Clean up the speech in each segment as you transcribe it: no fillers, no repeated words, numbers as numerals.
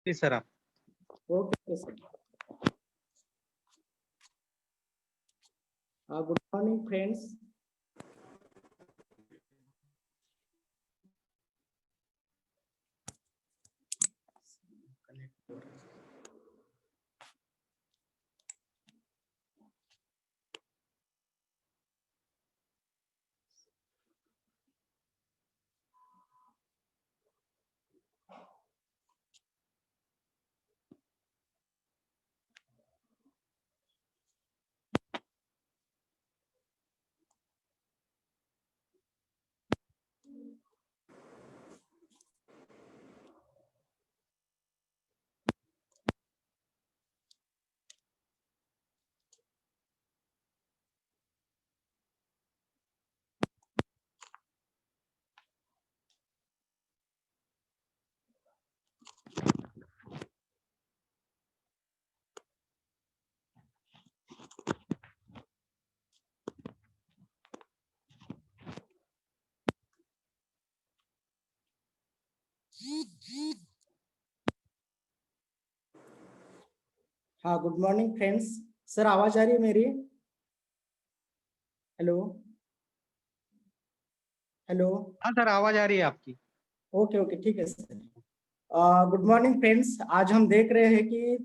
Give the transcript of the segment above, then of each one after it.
जी sir आप। Okay sir. Good morning friends. हाँ, good morning friends. Sir आवाज आ रही है मेरी? Hello hello. हाँ सर आवाज आ रही है आपकी। ओके ओके ठीक है सर। Good morning friends. आज हम देख रहे हैं कि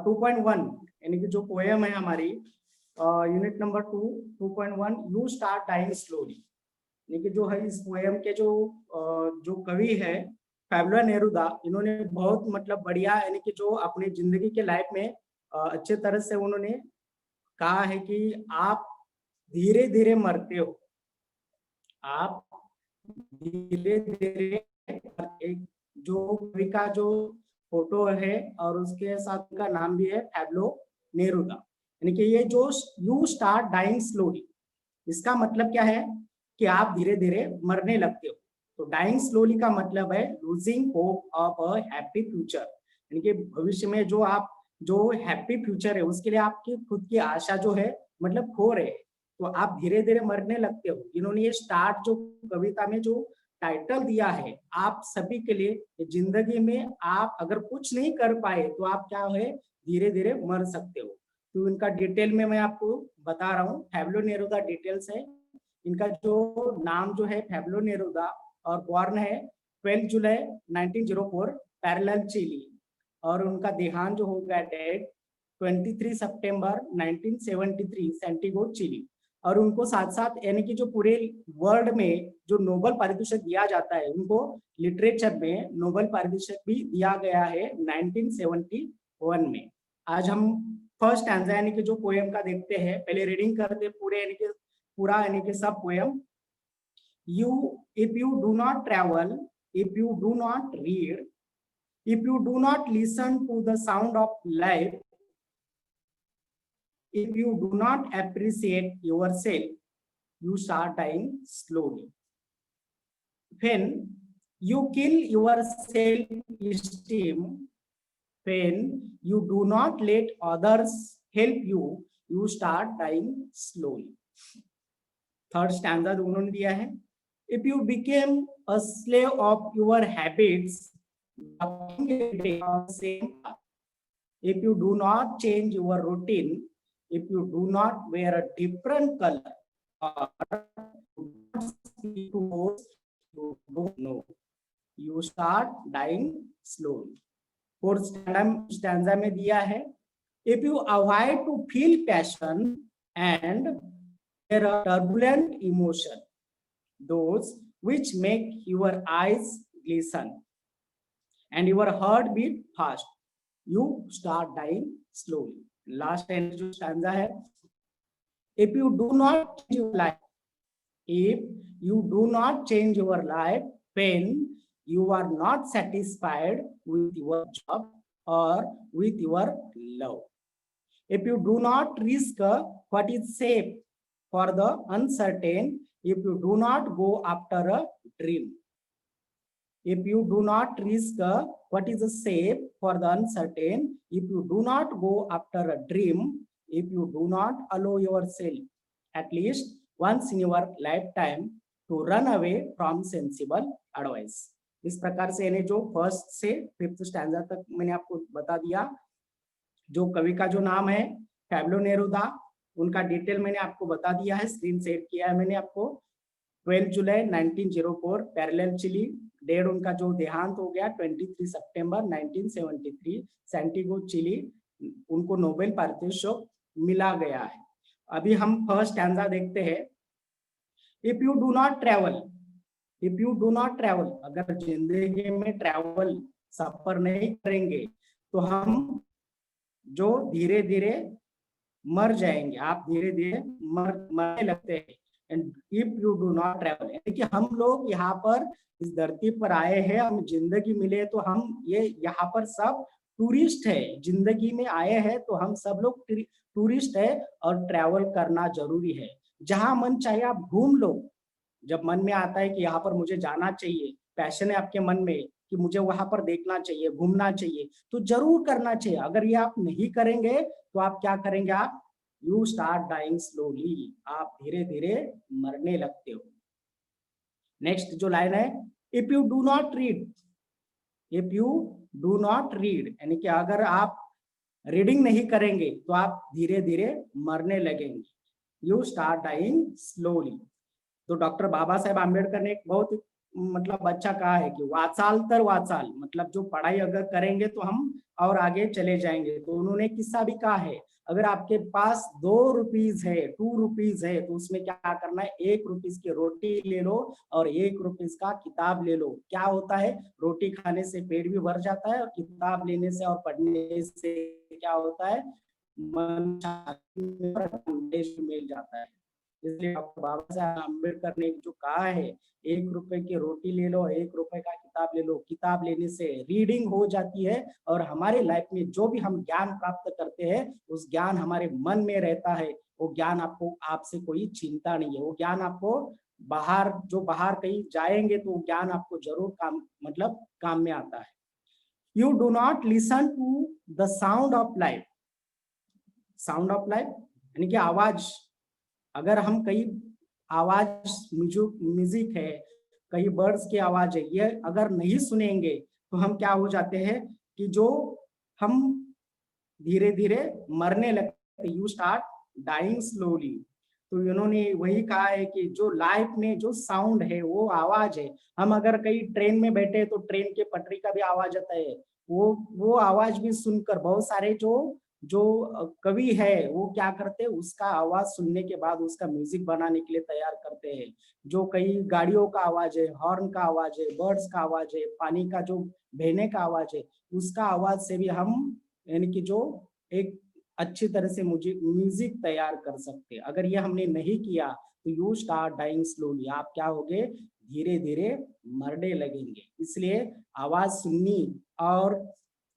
2.1 यानी कि जो पोएम है हमारी unit number 2.1 you start dying slowly, यानी कि जो है इस पोएम के जो कवि है पैब्लो नेरुदा, इन्होंने बहुत मतलब बढ़िया यानी कि जो अपनी जिंदगी के लाइफ में अच्छे तरह से उन्होंने कहा है कि आप धीरे धीरे मरते हो, आप धीरे धीरे। एक जो कवि का जो फोटो है और उसके साथ का नाम भी है पैब्लो नेरुदा, यानी कि ये जो यू स्टार्ट डाइंग स्लोली, इसका मतलब क्या है कि आप धीरे धीरे मरने लगते हो। तो डाइंग स्लोली का मतलब है losing hope of a happy future, यानी कि भविष्य में जो आप जो हैप्पी फ्यूचर है उसके लिए आपकी खुद की आशा जो है मतलब खो रहे हैं, तो आप धीरे धीरे मरने लगते हो। इन्होंने ये स्टार्ट जो कविता में जो टाइटल दिया है आप सभी के लिए, जिंदगी में आप अगर कुछ नहीं कर पाए तो आप क्या है धीरे धीरे मर सकते हो। तो इनका डिटेल में मैं आपको बता रहा हूँ। पैब्लो नेरुदा डिटेल्स है। इनका जो नाम जो है पैब्लो नेरुदा और बॉर्न है 12 जुलाई 1904 पैरेलल चिली, और उनका देहांत जो हो गया डेट 23 सितंबर 1973 सैंटियागो चिली। और उनको साथ साथ यानी कि जो पूरे वर्ल्ड में जो नोबेल पारितोषिक दिया जाता है उनको लिटरेचर में नोबेल पारितोषिक भी दिया गया है 1971 में। आज हम फर्स्ट स्टैंजा यानी कि जो पोएम का देखते हैं, पहले रीडिंग करते पूरे यानी कि पूरा यानी कि सब poem. You, if you do not travel, if you do not read, if you do not listen to the sound of life, if you do not appreciate yourself, you start dying slowly. When you kill your self-esteem, when you do not let others help you, you start dying slowly. Third stanza जो उन्होंने दिया है, if you became a slave of your habits, if you do not change your routine, if you do not wear a different color, or speak to those you don't know, you start dying slowly. Fourth stanza में दिया है, if you avoid to feel passion and there are turbulent emotion, those which make your eyes glisten and your heart beat fast, you start dying slowly. Last stanza hai, if you do not change your life, if you do not change your life, when you are not satisfied with your job or with your love, if you do not risk what is safe for the uncertain, if you do not go after a dream, if you do not risk what is safe for the uncertain, if you do not go after a dream, if you do not allow yourself at least once in your lifetime to run away from sensible advice. इस प्रकार से यानी जो first से fifth stanza तक मैंने आपको बता दिया। जो कवि का जो नाम है पैब्लो नेरुदा, उनका डिटेल मैंने आपको बता दिया है, स्क्रीन शेयर किया है मैंने आपको। 12 जुलाई 1904 पैरेलल चिली, डेट उनका जो देहांत हो गया 23 सितंबर 1973 सैंटियागो चिली, उनको नोबेल पारितोषिक मिला गया है। अभी हम फर्स्ट स्टैंजा देखते हैं। If you do not travel, if you do not travel, अगर जिंदगी में ट्रेवल सफर नहीं करेंगे तो हम जो धीरे धीरे मर जाएंगे, आप धीरे धीरे मरने लगते हैं। And if you do not travel, यानी कि हम लोग यहाँ पर इस धरती पर आए हैं, हम जिंदगी मिले तो हम ये यहाँ पर सब टूरिस्ट है, जिंदगी में आए हैं तो हम सब लोग टूरिस्ट है और ट्रैवल करना जरूरी है। जहां मन चाहे आप घूम लो, जब मन में आता है कि यहाँ पर मुझे जाना चाहिए, पैशन है आपके मन में कि मुझे वहां पर देखना चाहिए, घूमना चाहिए, तो जरूर करना चाहिए। अगर ये आप नहीं करेंगे तो आप क्या करेंगे, आप यू स्टार्ट डाइंग स्लोली, आप धीरे धीरे मरने लगते हो। नेक्स्ट जो लाइन है, if you do not read, if you do not read, यानी कि अगर आप रीडिंग नहीं करेंगे तो आप धीरे धीरे मरने लगेंगे, यू स्टार्ट डाइंग स्लोली। तो डॉक्टर बाबा साहेब आम्बेडकर ने एक बहुत मतलब अच्छा कहा है कि वाचाल तर वाचाल, मतलब जो पढ़ाई अगर करेंगे तो हम और आगे चले जाएंगे। तो उन्होंने किस्सा भी कहा है, अगर आपके पास 2 रुपीज है, 2 रुपीज है, तो उसमें क्या करना है, 1 रुपीज की रोटी ले लो और 1 रुपीज का किताब ले लो। क्या होता है, रोटी खाने से पेट भी भर जाता है और किताब लेने से और पढ़ने से क्या होता है, मन मिल जाता है। इसलिए डॉक्टर बाबा साहब अम्बेडकर ने जो कहा है, 1 रुपए की रोटी ले लो, 1 रुपए का किताब ले लो। किताब लेने से रीडिंग हो जाती है और हमारे लाइफ में जो भी हम ज्ञान प्राप्त करते हैं उस ज्ञान हमारे मन में रहता है। वो ज्ञान आपको, आपसे कोई चिंता नहीं है, वो ज्ञान आपको बाहर, जो बाहर कहीं जाएंगे तो वो ज्ञान आपको जरूर काम मतलब काम में आता है। You do not listen to the sound of life, sound of life यानी कि आवाज, अगर हम कई आवाज म्यूजिक है, कई बर्ड्स की आवाज है, ये अगर नहीं सुनेंगे तो हम क्या हो जाते हैं कि जो हम धीरे धीरे मरने लगते, यू स्टार्ट डाइंग स्लोली। तो इन्होंने वही कहा है कि जो लाइफ में जो साउंड है वो आवाज है, हम अगर कहीं ट्रेन में बैठे तो ट्रेन के पटरी का भी आवाज आता है, वो आवाज भी सुनकर बहुत सारे जो कवि है वो क्या करते हैं, उसका आवाज सुनने के बाद उसका म्यूजिक बनाने के लिए तैयार करते हैं। जो कई गाड़ियों का आवाज है, हॉर्न का आवाज है, बर्ड्स का आवाज है, पानी का जो बहने का आवाज है, उसका आवाज से भी हम यानी कि जो एक अच्छी तरह से म्यूजिक तैयार कर सकते हैं। अगर ये हमने नहीं किया तो यू स्टार्ट डाइंग स्लोली, आप क्या होगे, धीरे धीरे मरने लगेंगे। इसलिए आवाज सुननी और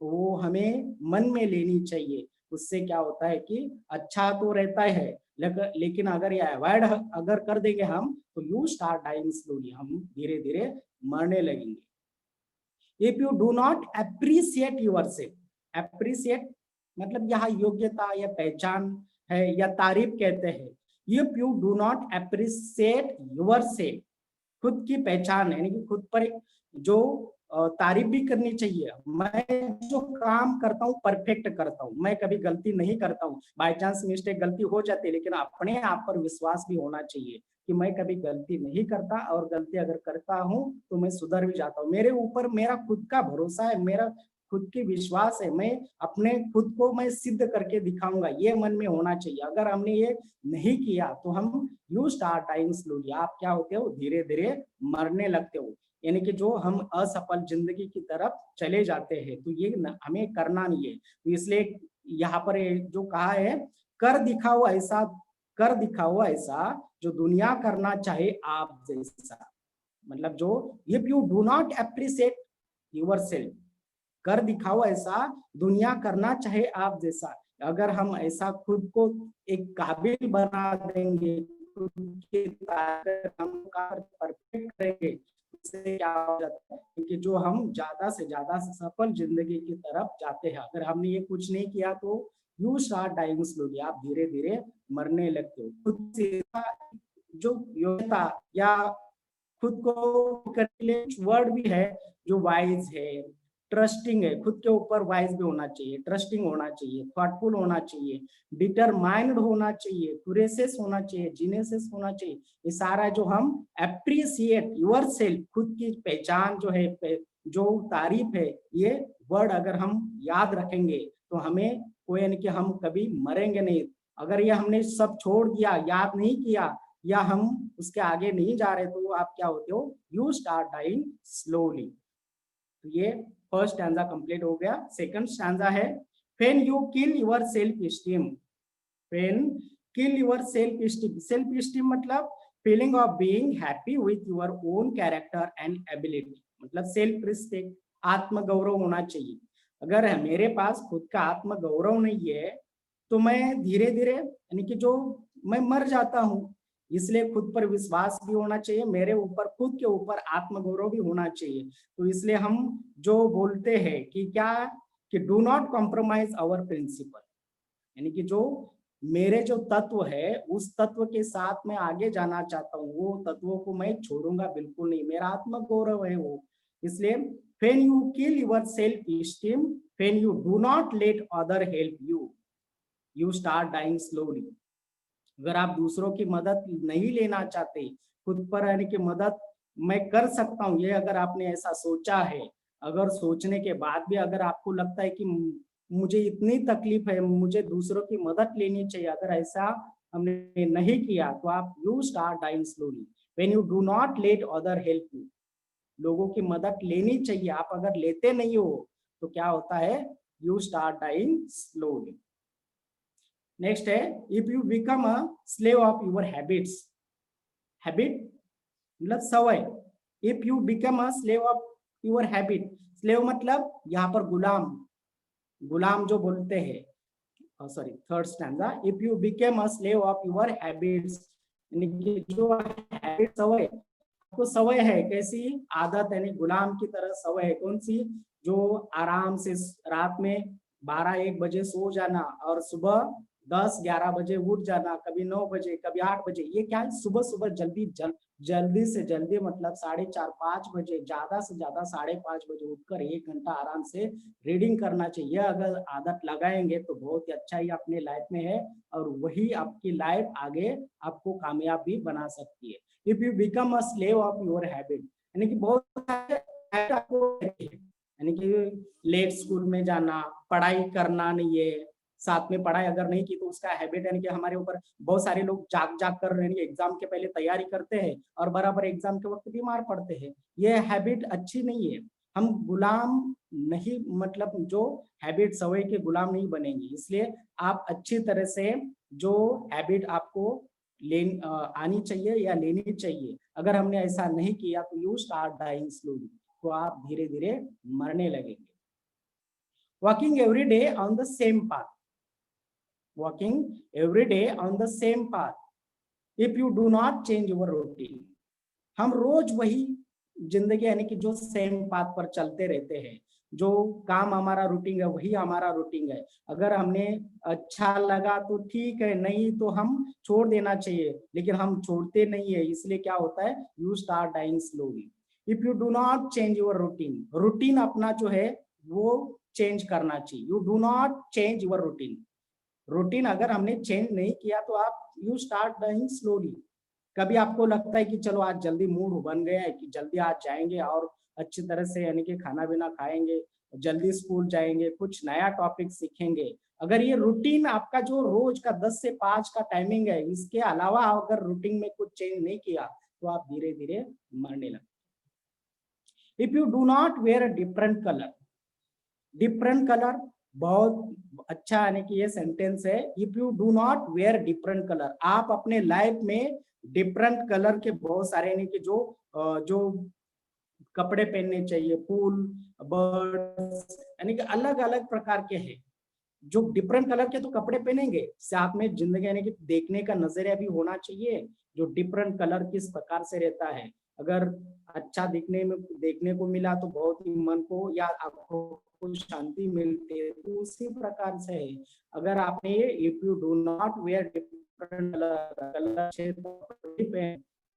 वो हमें मन में लेनी चाहिए, उससे क्या होता है कि अच्छा तो रहता है, लेकिन अगर ये अवॉइड अगर कर देंगे हम तो यू स्टार्ट डाइंग स्लोली, हम धीरे धीरे मरने लगेंगे। If you do not appreciate yourself, appreciate मतलब यहाँ योग्यता या पहचान है या तारीफ कहते हैं। If you do not appreciate yourself, खुद की पहचान यानी कि खुद पर जो तारीफ भी करनी चाहिए। मैं जो काम करता हूँ परफेक्ट करता हूँ, मैं कभी गलती नहीं करता हूँ, बाय चांस मिस्टेक गलती हो जाती है, लेकिन अपने आप पर विश्वास भी होना चाहिए कि मैं कभी गलती नहीं करता और गलती अगर करता हूँ तो मैं सुधर भी जाता हूँ। मेरे ऊपर मेरा खुद का भरोसा है, मेरा खुद की विश्वास है, मैं अपने खुद को मैं सिद्ध करके दिखाऊंगा, ये मन में होना चाहिए। अगर हमने ये नहीं किया तो हम यू स्टार्ट डाइंग स्लोली, आप क्या होते हो, धीरे धीरे मरने लगते हो, यानी कि जो हम असफल जिंदगी की तरफ चले जाते हैं। तो ये हमें करना नहीं है। तो इसलिए यहाँ पर जो कहा है, कर दिखाओ ऐसा, कर दिखाओ ऐसा जो दुनिया करना चाहे आप जैसा, मतलब जो if you do not appreciate yourself, कर दिखाओ ऐसा दुनिया करना चाहे आप जैसा। अगर हम ऐसा खुद को एक काबिल बना देंगे, खुद के हम परफेक्ट करेंगे, इससे क्या हो जाता है कि जो हम ज्यादा से ज्यादा सफल जिंदगी की तरफ जाते हैं। अगर हमने ये कुछ नहीं किया तो यू स्टार्ट डाइंग स्लोली, आप धीरे धीरे मरने लगते हो। खुद से जो योग्यता या खुद को करने वर्ड भी है जो वाइज है, ट्रस्टिंग है, खुद के ऊपर वाइज भी होना चाहिए, ट्रस्टिंग होना चाहिए, थॉटफुल होना चाहिए, डिटरमाइंड होना चाहिए, क्यूरेसियस होना चाहिए, जीनियस होना चाहिए। ये सारा जो हम एप्रिसिएट योर सेल्फ, खुद की पहचान जो है, जो तारीफ है, ये वर्ड अगर हम याद रखेंगे तो हमें कोई यानी कि हम कभी मरेंगे नहीं। अगर ये हमने सब छोड़ दिया, याद नहीं किया, या हम उसके आगे नहीं जा रहे, तो आप क्या होते हो, यू स्टार्ट डाइंग स्लोली। तो ये फर्स्ट स्टैंजा कंप्लीट हो गया। सेकंड स्टैंजा है, when you kill your self esteem, when kill your self esteem. Self esteem मतलब feeling of being happy with your own character and ability, मतलब self respect, आत्मगौरव होना चाहिए। अगर मेरे पास खुद का आत्मगौरव नहीं है तो मैं धीरे धीरे यानी कि जो मैं मर जाता हूँ। इसलिए खुद पर विश्वास भी होना चाहिए, मेरे ऊपर, खुद के ऊपर आत्मगौरव भी होना चाहिए। तो इसलिए हम जो बोलते हैं कि क्या, कि do not compromise our principle, यानी कि जो मेरे जो तत्व है उस तत्व के साथ मैं आगे जाना चाहता हूँ, वो तत्वों को मैं छोड़ूंगा बिल्कुल नहीं, मेरा आत्मगौरव है वो। इसलिए when you kill your self esteem, when you do not let other help you, you start dying slowly। अगर आप दूसरों की मदद नहीं लेना चाहते, खुद पर यानी कि मदद मैं कर सकता हूँ, ये अगर आपने ऐसा सोचा है, अगर सोचने के बाद भी अगर आपको लगता है कि मुझे इतनी तकलीफ है, मुझे दूसरों की मदद लेनी चाहिए, अगर ऐसा हमने नहीं किया तो आप you start dying slowly. When you do not let other help you, लोगों की मदद लेनी चाहिए, आप अगर लेते नहीं हो तो क्या होता है, you start dying slowly. Next है, if you become a slave of your habits, habit मतलब सवय, if you become a slave of your habit, slave मतलब यहाँ पर गुलाम, गुलाम जो बोलते हैं, sorry third stanza, if you become a slave of your habits, यानी कि जो हैबिट सवय, आपको सवय है, कैसी आदत, यानी गुलाम की तरह सवय है, कौन सी, जो आराम से रात में 12-1 बजे सो जाना और सुबह 10-11 बजे उठ जाना, कभी 9 बजे, कभी 8 बजे। ये क्या है, सुबह सुबह जल्दी से जल्दी, मतलब 4:30-5 बजे, ज्यादा से ज्यादा 5:30 बजे उठकर 1 घंटा आराम से रीडिंग करना चाहिए। अगर आदत लगाएंगे तो बहुत ही अच्छा ही अपने लाइफ में है, और वही आपकी लाइफ आगे आपको कामयाब भी बना सकती है। If you become a slave of your habit, यानी कि बहुत सारे आपको, यानी कि लेट स्कूल में जाना, पढ़ाई करना नहीं है, साथ में पढ़ाई अगर नहीं की तो उसका हैबिट, यानी कि हमारे ऊपर बहुत सारे लोग जाग जाग कर एग्जाम के पहले तैयारी करते हैं और बराबर एग्जाम के वक्त बीमार पड़ते हैं। ये हैबिट अच्छी नहीं है। हम गुलाम नहीं, मतलब जो हैबिट सवय के गुलाम नहीं बनेंगे। इसलिए आप अच्छी तरह से जो हैबिट आपको आनी चाहिए या लेनी चाहिए, अगर हमने ऐसा नहीं किया तो यू स्टार्ट डाइंग स्लोली, तो आप धीरे धीरे मरने लगेंगे। Walking every day on the same path, walking every day on the same path, if you do not change your routine। हम रोज वही जिंदगी, यानी कि जो सेम पाथ पर चलते रहते हैं, जो काम हमारा रूटीन है वही हमारा रूटीन है। अगर हमने अच्छा लगा तो ठीक है, नहीं तो हम छोड़ देना चाहिए, लेकिन हम छोड़ते नहीं है। इसलिए क्या होता है, you start dying slowly. If you do not change your routine, routine अपना जो है वो चेंज करना चाहिए। You do not change your routine, routine अगर हमने चेंज नहीं किया तो आप यू स्टार्ट डाइंग स्लोली। कभी आपको लगता है कि चलो आज जल्दी मूड बन गया है कि जल्दी आज जाएंगे और अच्छी तरह से यानी कि खाना पीना खाएंगे, जल्दी स्कूल जाएंगे, कुछ नया टॉपिक सीखेंगे। अगर ये रूटीन आपका जो रोज का 10 से 5 का टाइमिंग है, इसके अलावा अगर रूटीन में कुछ चेंज नहीं किया तो आप धीरे धीरे मरने लगते। If you do not wear a different colour, different colour बहुत अच्छा, यानी कि ये सेंटेंस है, if you do not wear different colour, आप अपने लाइफ में डिफरेंट कलर के बहुत सारे, यानी कि जो कपड़े पहनने चाहिए, फूल, बर्ड्स, यानी कि अलग अलग प्रकार के हैं। जो डिफरेंट कलर के तो कपड़े पहनेंगे, साथ में जिंदगी यानी कि देखने का नजरिया भी होना चाहिए, जो डिफरेंट कलर किस प्रकार से रहता है। अगर अच्छा देखने को मिला तो बहुत ही मन को या आंखों को शांति मिलती है, तो उसी प्रकार से है। अगर आपने if you do not wear different colour,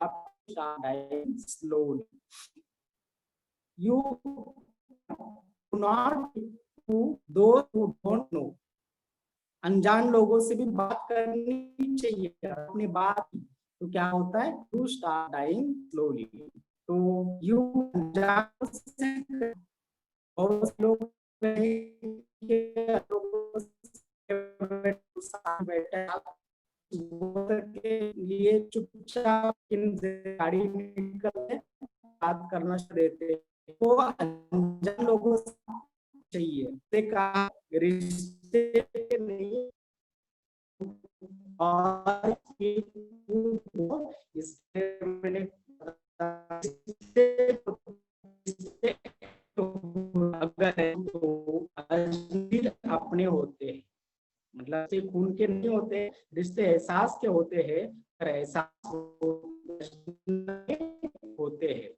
आप start dying slowly. You do not to those who don't know. अनजान लोगों से भी बात करनी चाहिए अपनी बात, तो क्या होता है, यू स्टार्ट डाइंग स्लोली। तो यू अनजान से बहुत लोग के लिए चुपचाप गाड़ी निकल बात करना देते, तो अनजान लोगों से चाहिए कहा रिश्ते नहीं, और इससे मैंने अगर तो अपने होते हैं, मतलब सिर्फ खून के नहीं होते, रिश्ते एहसास के होते हैं, एहसास होते हैं।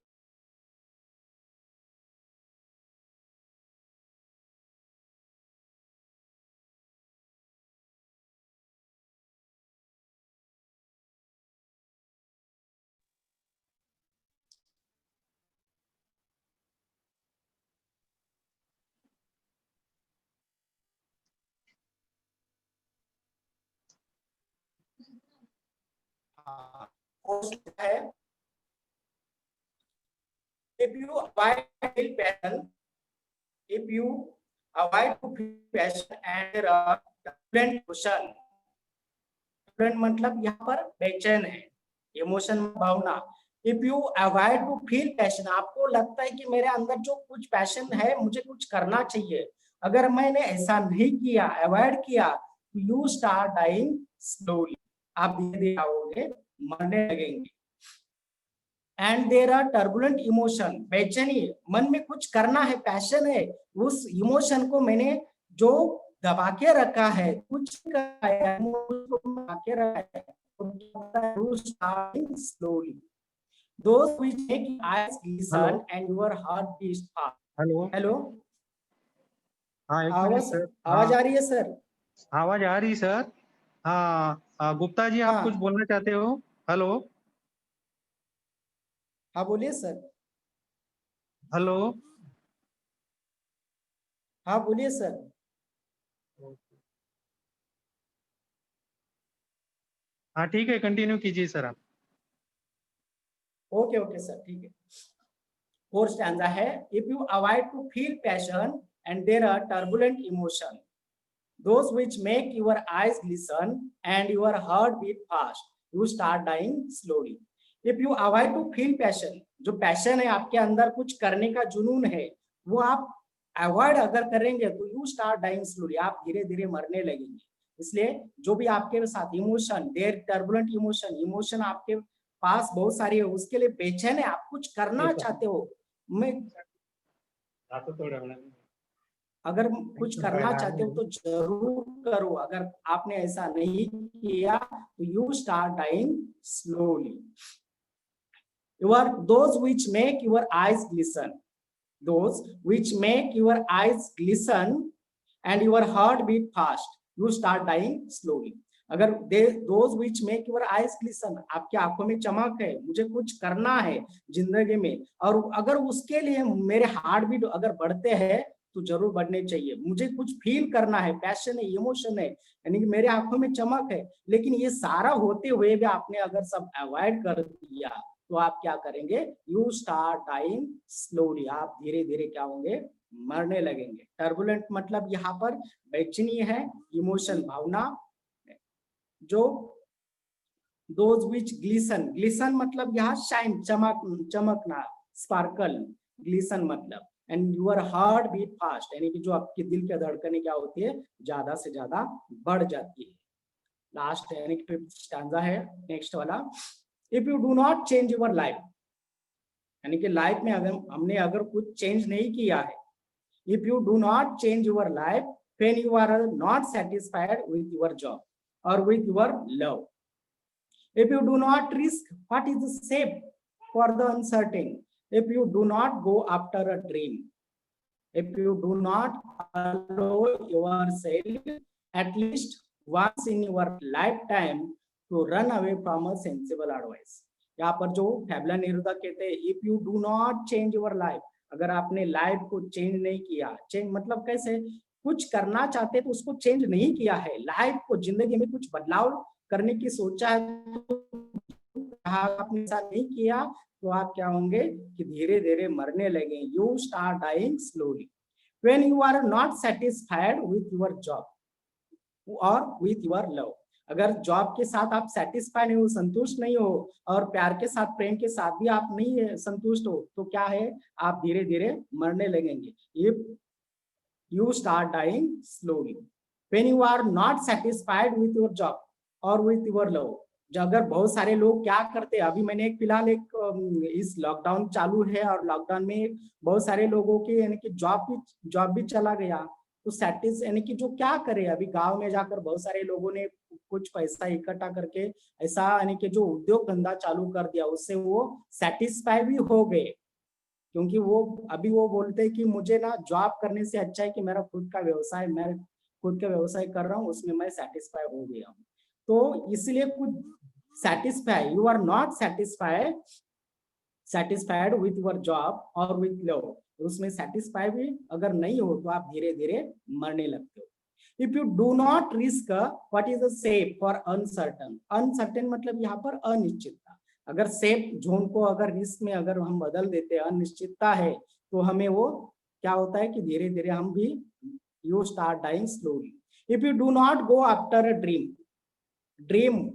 है if you avoid feel passion, if you avoid to feel passion and turbulent emotion, turbulent मतलब यहाँ पर बेचैन है, इमोशन भावना। if you avoid to feel passion, आपको लगता है कि मेरे अंदर जो कुछ पैशन है, मुझे कुछ करना चाहिए, अगर मैंने ऐसा नहीं किया, अवॉइड किया, तो यू स्टार्ट डाइंग स्लोली, आप धीरे धीरे आओगे, मरने लगेंगे। And there are turbulent emotion, बेचैनी, मन में कुछ करना है, पैशन है, उस इमोशन को मैंने जो दबा के रखा है, कुछ दबा के रखा है, slowly. Those which make your eyes glisten and your heart beats fast. Hello hello, हाँ, एक मिनट सर। आवाज आ रही है सर? आवाज आ रही सर। हाँ, गुप्ता जी, आप कुछ बोलना चाहते हो? हेलो, हाँ बोलिए सर। हेलो, हाँ बोलिए सर। हाँ ठीक है, कंटिन्यू कीजिए सर आप। ओके ओके सर, ठीक है। फोर्थ स्टैंजा है, if you avoid to feel passion and there are turbulent emotion, those which make your eyes glisten and your heart beat fast, you start dying slowly. if you avoid to feel passion, जो passion है आपके अंदर, कुछ करने का जुनून है, वो आप अवॉइड अगर करेंगे तो यू स्टार्ट डाइंग स्लोली, आप धीरे धीरे मरने लगेंगे। इसलिए जो भी आपके साथ emotion, there turbulent emotion, emotion आपके पास बहुत सारी है, उसके लिए बेचैन है, आप कुछ करना चाहते हो, मैं अगर कुछ करना चाहते हो तो जरूर करो, अगर आपने ऐसा नहीं किया तो you start dying slowly. those which make your eyes glisten, those which make your eyes glisten and your heart beat fast, you start dying slowly. अगर those which make your eyes glisten, आपकी आंखों में चमक है, मुझे कुछ करना है जिंदगी में, और अगर उसके लिए मेरे हार्ट बीट अगर बढ़ते हैं तो जरूर बढ़ने चाहिए, मुझे कुछ फील करना है, पैशन है, इमोशन है, यानी कि मेरे आंखों में चमक है, लेकिन ये सारा होते हुए भी आपने अगर सब अवॉइड कर दिया तो आप क्या करेंगे, यू स्टार्ट डाइंग स्लोली, आप धीरे धीरे क्या होंगे, मरने लगेंगे। टर्बुलेंट मतलब यहाँ पर बेचैनी है, इमोशन भावना, जो those which glisten, glisten मतलब यहाँ शाइन, चमकना, स्पार्कल, ग्लिसन मतलब, and your heart beat fast, यानी कि जो आपके दिल की धड़कनें क्या होती है, ज्यादा से ज्यादा बढ़ जाती है। लास्ट यानी कि फिफ्थ स्टैंजा है, नेक्स्ट वाला, if you do not change your life, यानी कि लाइफ में अगर हमने अगर कुछ चेंज नहीं किया है, if you do not change your life when you are not satisfied with your job और with your love, if you do not risk what is safe for the uncertain, if you do not go after a dream, if you do not allow yourself at least once in your lifetime to run away from a sensible advice, यहाँ पर जो फैबुला Neruda कहते हैं, if you do not change your life, अगर आपने life को change नहीं किया, चेंज मतलब कैसे, कुछ करना चाहते तो उसको चेंज नहीं किया है, लाइफ को, जिंदगी में कुछ बदलाव करने की सोचा है तो आपने ऐसा नहीं किया, तो आप क्या होंगे कि धीरे धीरे मरने लगे, you start dying slowly when you are not satisfied with your job और विथ योर लव। अगर जॉब के साथ आप सेटिस्फाई नहीं हो, संतुष्ट नहीं हो, और प्यार के साथ, प्रेम के साथ भी आप नहीं संतुष्ट हो, तो क्या है, आप धीरे धीरे मरने लगेंगे। If you start dying slowly when you are not satisfied with your job और विथ योर लव। जो अगर बहुत सारे लोग क्या करते हैं, अभी मैंने एक फिलहाल एक इस लॉकडाउन चालू है और लॉकडाउन में बहुत सारे लोगों के यानी कि जॉब भी चला गया, तो सेटिस यानी कि जो क्या करे, अभी गांव में जाकर बहुत सारे लोगों ने कुछ पैसा इकट्ठा करके ऐसा यानी कि जो उद्योग धंधा चालू कर दिया, उससे वो सेटिस्फाई भी हो गए, क्योंकि वो अभी वो बोलते हैं कि मुझे ना जॉब करने से अच्छा है कि मेरा खुद का व्यवसाय, मैं खुद का व्यवसाय कर रहा हूँ, उसमें मैं सेटिस्फाई हो गया हूँ। तो इसलिए कुछ satisfy, you are not satisfied with your job और विथ लव, उसमें सेटिस्फाई भी अगर नहीं हो तो आप धीरे धीरे मरने लगते हो। If you do not risk what is the safe for uncertain, uncertain मतलब यहाँ पर अनिश्चितता, अगर सेफ जोन को अगर रिस्क में अगर हम बदल देते हैं, अनिश्चितता है, तो हमें वो क्या होता है कि धीरे धीरे हम भी, you start dying slowly. If you do not go after a dream, dream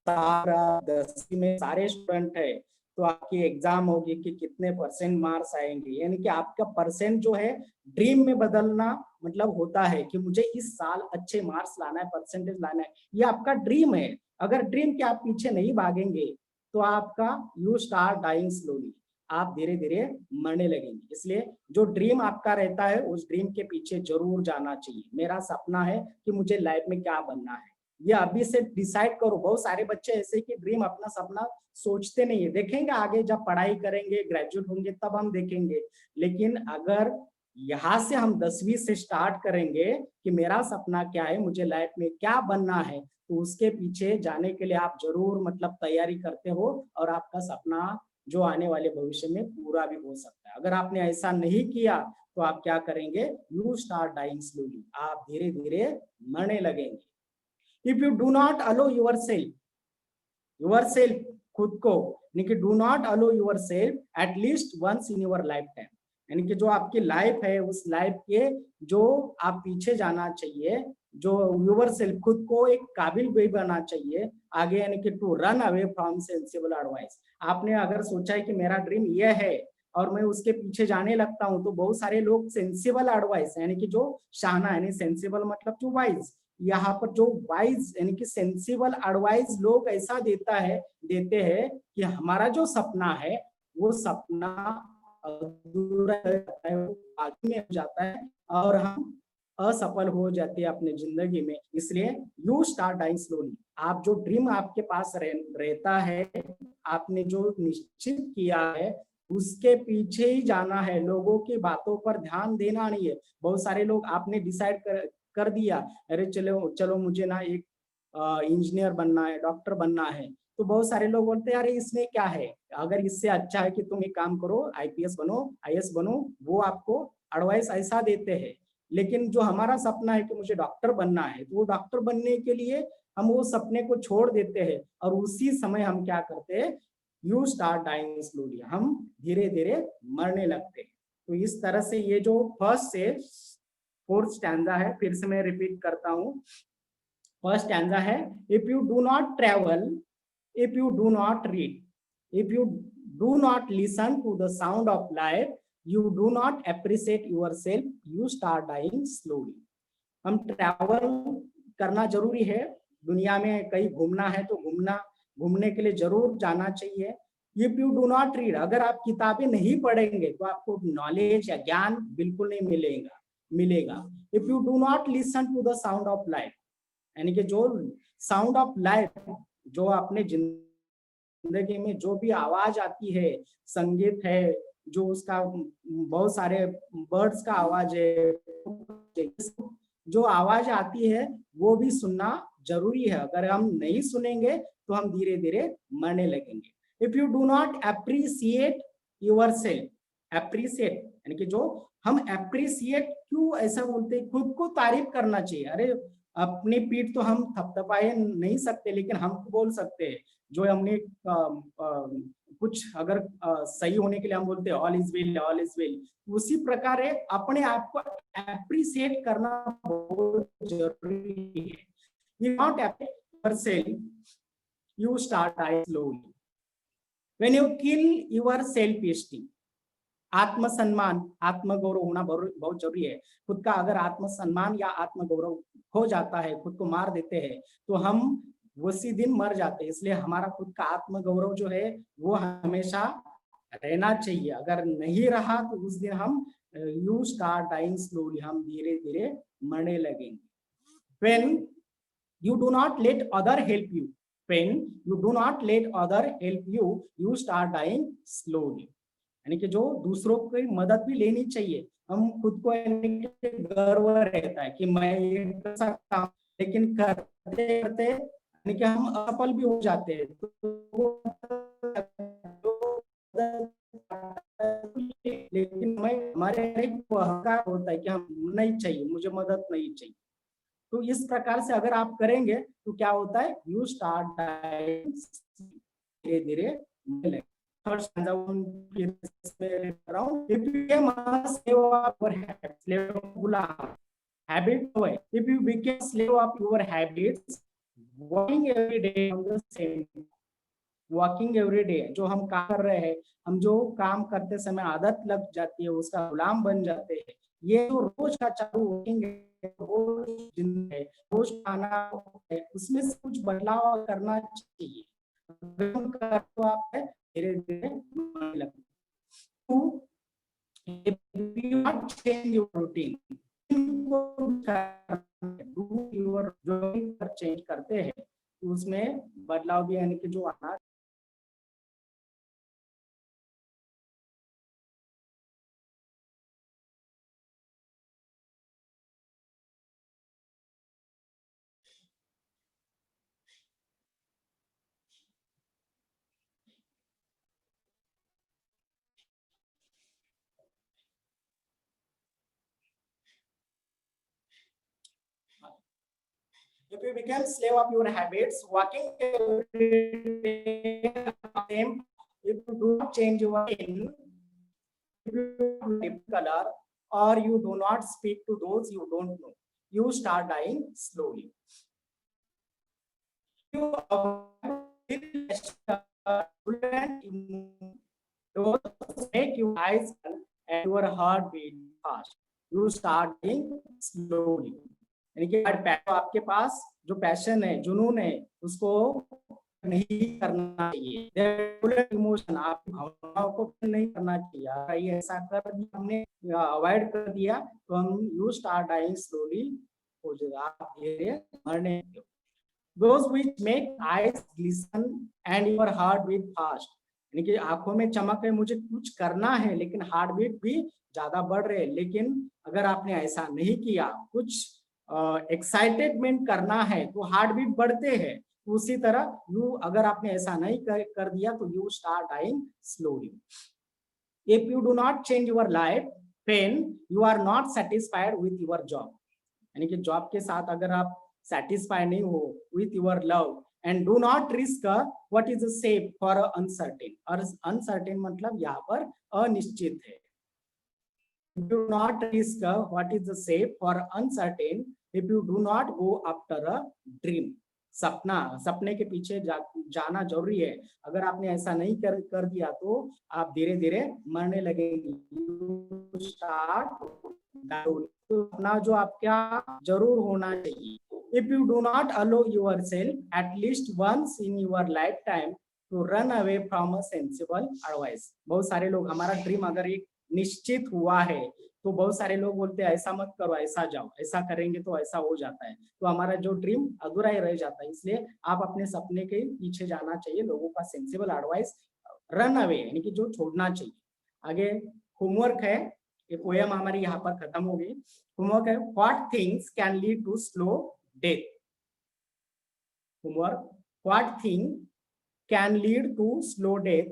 सारा 10वीं में सारे स्टूडेंट है, तो आपकी एग्जाम होगी कि कितने परसेंट मार्क्स आएंगे, यानी कि आपका परसेंट जो है ड्रीम में बदलना मतलब होता है कि मुझे इस साल अच्छे मार्क्स लाना है, परसेंटेज लाना है, ये आपका ड्रीम है। अगर ड्रीम के आप पीछे नहीं भागेंगे तो आपका यू स्टार्ट डाइंग स्लोली, आप धीरे धीरे मरने लगेंगे। इसलिए जो ड्रीम आपका रहता है उस ड्रीम के पीछे जरूर जाना चाहिए। मेरा सपना है कि मुझे लाइफ में क्या बनना है, ये अभी से डिसाइड करो। बहुत सारे बच्चे ऐसे कि ड्रीम अपना सपना सोचते नहीं है, देखेंगे आगे जब पढ़ाई करेंगे, ग्रेजुएट होंगे तब हम देखेंगे। लेकिन अगर यहाँ से हम 10वीं से स्टार्ट करेंगे कि मेरा सपना क्या है, मुझे लाइफ में क्या बनना है, तो उसके पीछे जाने के लिए आप जरूर मतलब तैयारी करते हो और आपका सपना जो आने वाले भविष्य में पूरा भी हो सकता है। अगर आपने ऐसा नहीं किया तो आप क्या करेंगे, यू स्टार्ट डाइंग स्लोली, आप धीरे धीरे मरने लगेंगे। If you do not allow yourself खुद को, यानी कि do not allow yourself at least once in your lifetime, यानी कि जो आपकी लाइफ है उस लाइफ के जो आप पीछे जाना चाहिए, जो योर सेल्फ खुद को एक काबिल भी बना चाहिए आगे, यानी कि to run away from sensible advice. आपने अगर सोचा है कि मेरा ड्रीम ये है और मैं उसके पीछे जाने लगता हूं, तो बहुत सारे लोग सेंसिबल एडवाइस यानी कि जो शाना, यानी सेंसिबल मतलब जो वाइज, यहाँ पर जो वाइज यानी कि सेंसिबल एडवाइस लोग ऐसा देते हैं कि हमारा जो सपना है वो सपना अधूरा है, आगे में हो जाता है और हम असफल हो जाते हैं अपने जिंदगी में। इसलिए यू स्टार्ट डाइंग स्लोली, आप जो ड्रीम आपके पास रहता है, आपने जो निश्चित किया है उसके पीछे ही जाना है, लोगों की बातों पर ध्यान देना नहीं है। बहुत सारे लोग आपने डिसाइड कर दिया, अरे चलो चलो मुझे ना एक इंजीनियर बनना है, डॉक्टर बनना है, तो बहुत सारे लोग बोलते हैं अरे इसमें क्या है, अगर इससे अच्छा है कि तुम एक काम करो, आईपीएस बनो, आईएएस बनो, वो आपको एडवाइस ऐसा देते हैं। लेकिन जो हमारा सपना है कि मुझे डॉक्टर बनना है, तो वो डॉक्टर बनने के लिए हम वो सपने को छोड़ देते हैं और उसी समय हम क्या करते हैं, यू स्टार्ट डाइंग स्लोली, हम धीरे धीरे मरने लगते हैं। तो इस तरह से ये जो फर्स्ट से फोर्थ स्टैंजा है, फिर से मैं रिपीट करता हूँ। फर्स्ट स्टैंजा है, if you do not travel, if you do not read, if you do not listen to the sound of life, you do not appreciate yourself, you start dying slowly। हम travel करना जरूरी है, दुनिया में कहीं घूमना है तो घूमने के लिए जरूर जाना चाहिए। If you do not read, अगर आप किताबें नहीं पढ़ेंगे तो आपको नॉलेज या ज्ञान बिल्कुल नहीं मिलेगा। If you do not listen to the sound of life, यानी कि जो साउंड ऑफ लाइफ, जो अपने जिंदगी में जो भी आवाज आती है, संगीत है, जो उसका बहुत सारे बर्ड्स का आवाज है, जो आवाज आती है वो भी सुनना जरूरी है। अगर हम नहीं सुनेंगे तो हम धीरे धीरे मरने लगेंगे। If you do not appreciate yourself, appreciate यानी कि जो हम अप्रिसिएट क्यों ऐसा बोलते हैं, खुद को तारीफ करना चाहिए। अरे अपनी पीठ तो हम थपथपाए नहीं सकते, लेकिन हम बोल सकते हैं जो हमने कुछ अगर सही होने के लिए हम बोलते हैं all is well, all is well. उसी प्रकार है अपने आप को अप्रिसिएट करना बहुत जरूरी है। You not appreciate yourself, you start dying slowly. When you kill your self-esteem, आत्मसम्मान, आत्मगौरव होना बहुत जरूरी है। खुद का अगर आत्मसम्मान या आत्मगौरव हो जाता है, खुद को मार देते हैं, तो हम उसी दिन मर जाते हैं। इसलिए हमारा खुद का आत्मगौरव जो है वो हमेशा रहना चाहिए। अगर नहीं रहा तो उस दिन हम यू स्टार्ट डाइंग स्लोली, हम धीरे धीरे मरने लगेंगे। When you do not let other help you, when you do not let other help you, you start dying slowly। यानी कि जो दूसरों की मदद भी लेनी चाहिए। हम खुद को गर्व रहता है कि मैं ये कर सकता हूं, लेकिन करते करते यानी कि हम असफल भी हो जाते हैं। लेकिन हमारे अहंकार होता है कि हम नहीं चाहिए, मुझे मदद नहीं चाहिए। तो इस प्रकार से अगर आप करेंगे तो क्या होता है, यू स्टार्ट धीरे धीरे। Habit है, if you become slave of your habits, walking every day on the same, walking every day, जो हम काम कर रहे हैं, हम जो काम करते समय आदत लग जाती है, उसका गुलाम बन जाते हैं। ये जो रोज का चालू वॉकिंग है, रोज खाना है, उसमें से कुछ बदलाव करना चाहिए। तो आप धीरे धीरे चेंज योर रूटीन, चेंज करते हैं उसमें बदलाव भी यानी कि जो आना। If you become slave of your habits, walking every day, if you do not change your skin, if you do not color, or you do not speak to those you don't know, you start dying slowly. You make your eyes and your heart beat fast. You start dying slowly. यानी कि आपके पास जो passion है, जुनून है, उसको नहीं करना चाहिए। इमोशन, आपकी भावनाओं को नहीं करना चाहिए। ये ऐसा कर दिया हमने, अवॉइड कर दिया, तो हम यू स्टार्ट डाइंग स्लोली हो जाएगा, आप धीरे मरने। Those which make eyes glisten and your heart beat fast, यानी कि आंखों में चमक है, मुझे कुछ करना है, लेकिन हार्ट बीट भी ज्यादा बढ़ रहे हैं। लेकिन अगर आपने ऐसा नहीं किया, कुछ एक्साइटेडमेंट करना है तो हार्ट बीट बढ़ते हैं। उसी तरह यू अगर आपने ऐसा नहीं कर दिया तो you start dying slowly. If you do not change your life, when you are not satisfied with your job, यानी कि जॉब के साथ अगर आप सेटिस्फाई नहीं हो with your love, and do not risk what is safe for uncertain, और uncertain मतलब यहाँ पर अनिश्चित है। Do not risk what is safe for uncertain if you do not go after a dream। सपने के पीछे जाना जरूरी है। अगर आपने ऐसा नहीं कर दिया तो आप धीरे धीरे मरने लगेंगे। अपना जो आपका जरूर होना चाहिए। If you do not allow yourself at least once in your lifetime to run away from a sensible advice। बहुत सारे लोग, हमारा ड्रीम अगर एक निश्चित हुआ है तो बहुत सारे लोग बोलते हैं ऐसा मत करो, ऐसा जाओ, ऐसा करेंगे तो ऐसा हो जाता है, तो हमारा जो ड्रीम अधूरा ही रह जाता है। इसलिए आप अपने सपने के पीछे जाना चाहिए। लोगों का सेंसिबल एडवाइस, रन अवे यानी कि जो छोड़ना चाहिए। आगे होमवर्क है, ये पोएम हमारी यहाँ पर खत्म हो गई। होमवर्क है, what things can lead to slow death. Homework, what thing can lead to slow death.